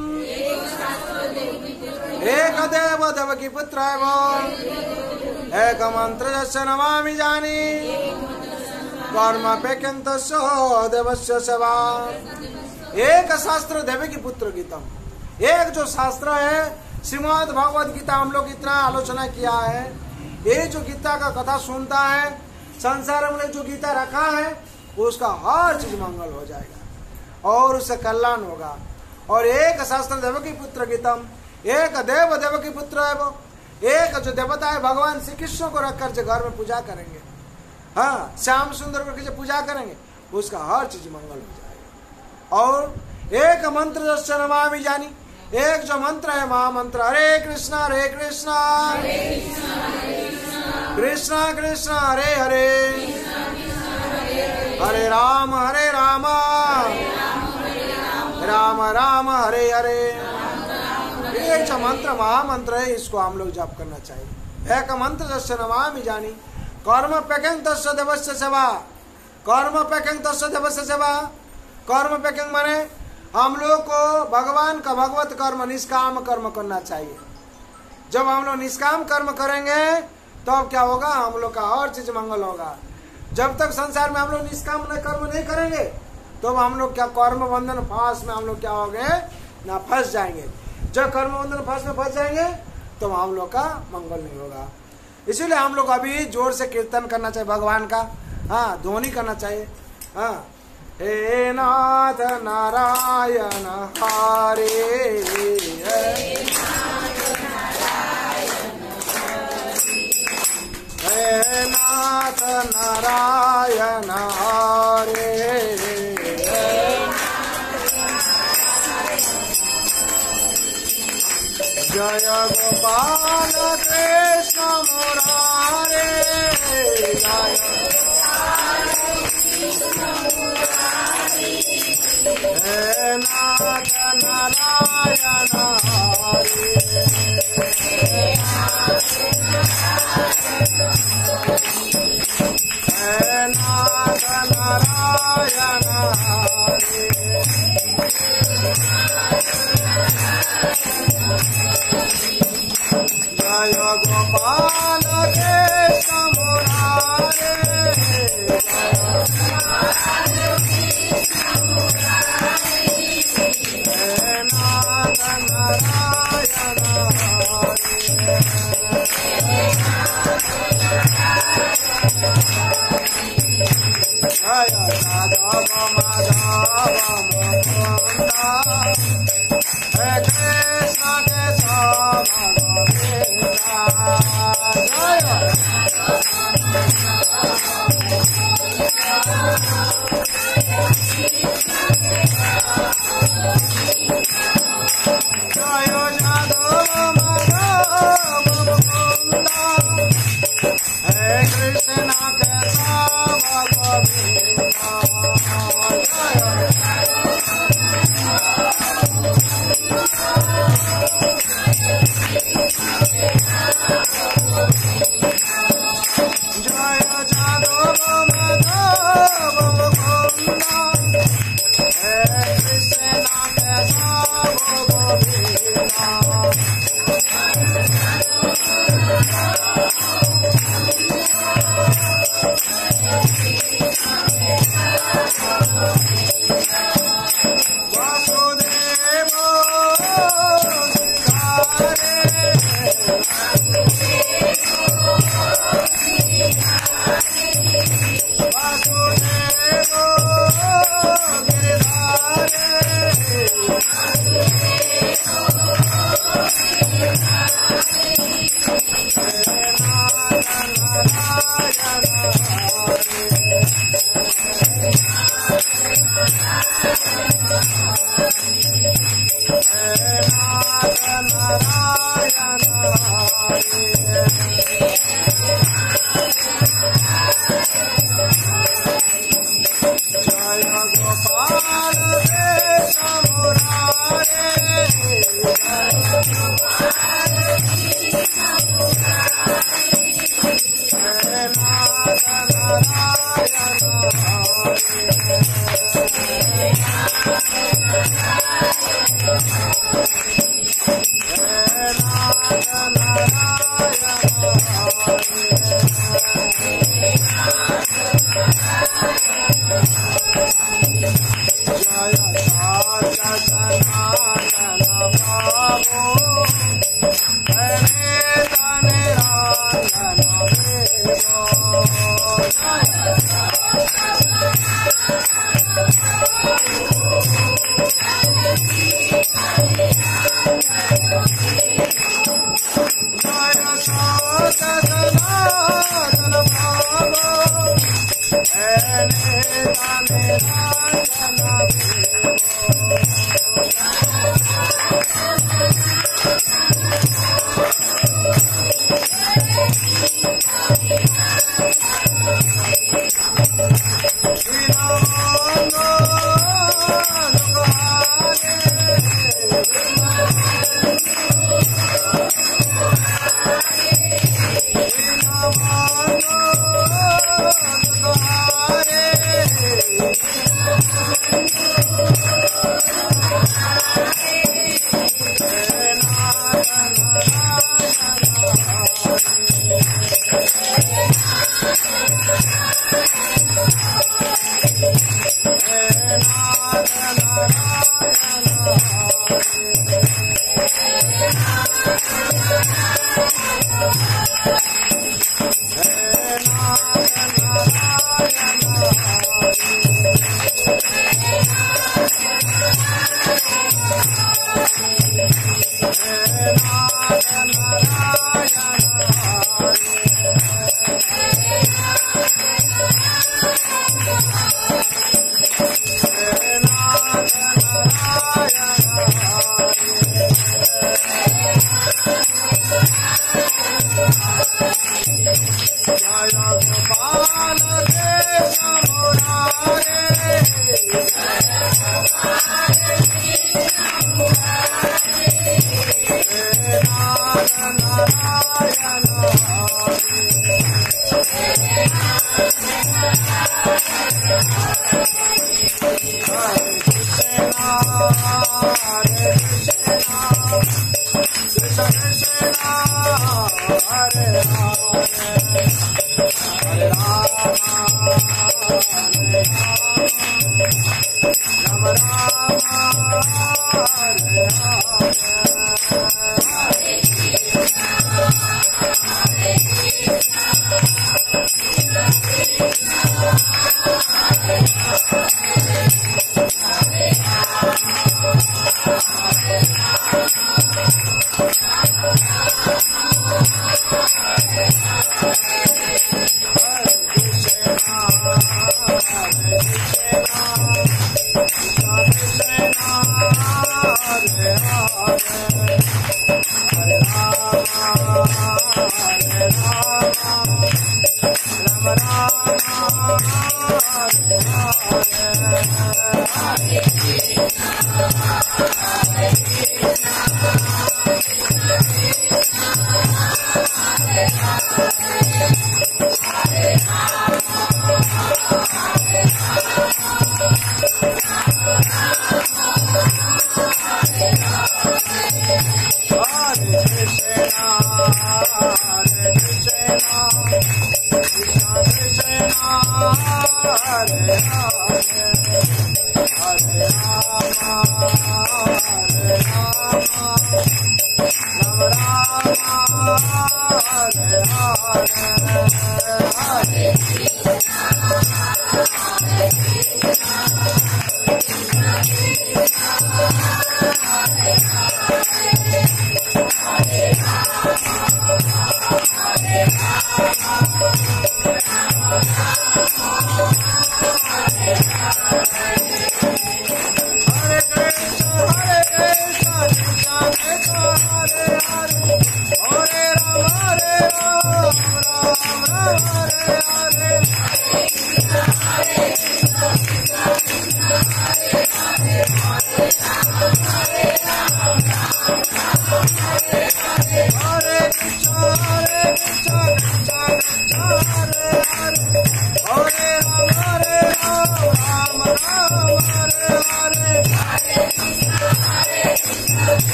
एक देव देवकी पुत्र एक मंत्र जस्य नमामि जानी, कर्म पेक्यंत देवस्य सेवा। एक शास्त्र देवकी पुत्र गीतम, एक जो शास्त्र है श्रीमद् भगवद गीता, हम लोग इतना आलोचना किया है। ये जो गीता का कथा सुनता है, संसार में जो गीता रखा है उसका हर चीज मंगल हो जाएगा और उससे कल्याण होगा। और एक शास्त्र देवकी पुत्र गीतम, एक देव देवकी पुत्र है वो, एक जो देवता है भगवान श्री कृष्ण को रखकर जो घर में पूजा करेंगे, हाँ श्याम सुंदर करके जो पूजा करेंगे उसका हर चीज मंगल हो जाएगा। और एक मंत्र जस्य नमामि जानी, एक जो मंत्र है महामंत्र, हरे कृष्णा कृष्णा कृष्णा हरे हरे, हरे राम राम राम हरे हरे। एक जो मंत्र महामंत्र है, इसको हम लोग जप करना चाहिए। एक मंत्र जस्य नमामि जानी, कर्म पेकेंग तस्य देवस्य सेवा, कर्म पेकेंग तस्य देवस्य सेवा। कर्म पेकेंग माने हम लोग को भगवान का भगवत कर्म निष्काम कर्म करना चाहिए। जब हम लोग निष्काम कर्म करेंगे तो क्या होगा, हम लोग का और चीज मंगल होगा। जब तक संसार में हम लोग निष्काम कर्म नहीं करेंगे तो हम लोग क्या कर्म बंधन फांस में हम लोग क्या हो गए ना, फंस जाएंगे। जब कर्म बंधन फांस में फंस जाएंगे तो हम लोग का मंगल नहीं होगा। इसीलिए हम लोग अभी जोर से कीर्तन करना चाहिए भगवान का, हाँ, ध्वनि करना चाहिए। हाँ, हे नाथ नारायण हरे, हे नाथ नारायण हरे, जय गोपाल कृष्ण मुरारे, हे नाथ नारायण हरे, हे नाथ नारायण हरे, जय गोपाल कृष्ण मुरारे, हे नाथ नारायण हरे, जय यादव माधव मुकुंद, हे कृष्ण केशव गोविंदा, जय यादव माधव मुकुंद, हे कृष्ण केशव गोविंदा,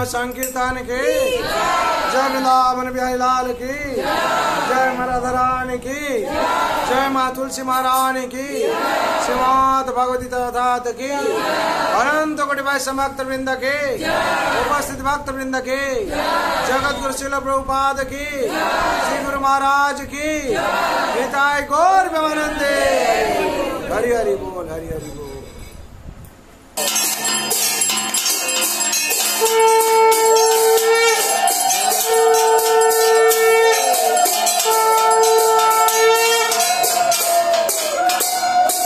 संकीर्तन की जय वृंदावन बिहारी लाल की जय मां राधा रानी की जय मां तुलसी महारानी की श्रीमद् भगवती तथात की अनंत कोटि वैष्णव भक्त वृंद के उपस्थित भक्त वृंद के जगत गुरु श्रील प्रभुपाद की श्री गुरु महाराज की निताय गौर प्रेमानंदे हरि हरि बोल हरि हरि बोल।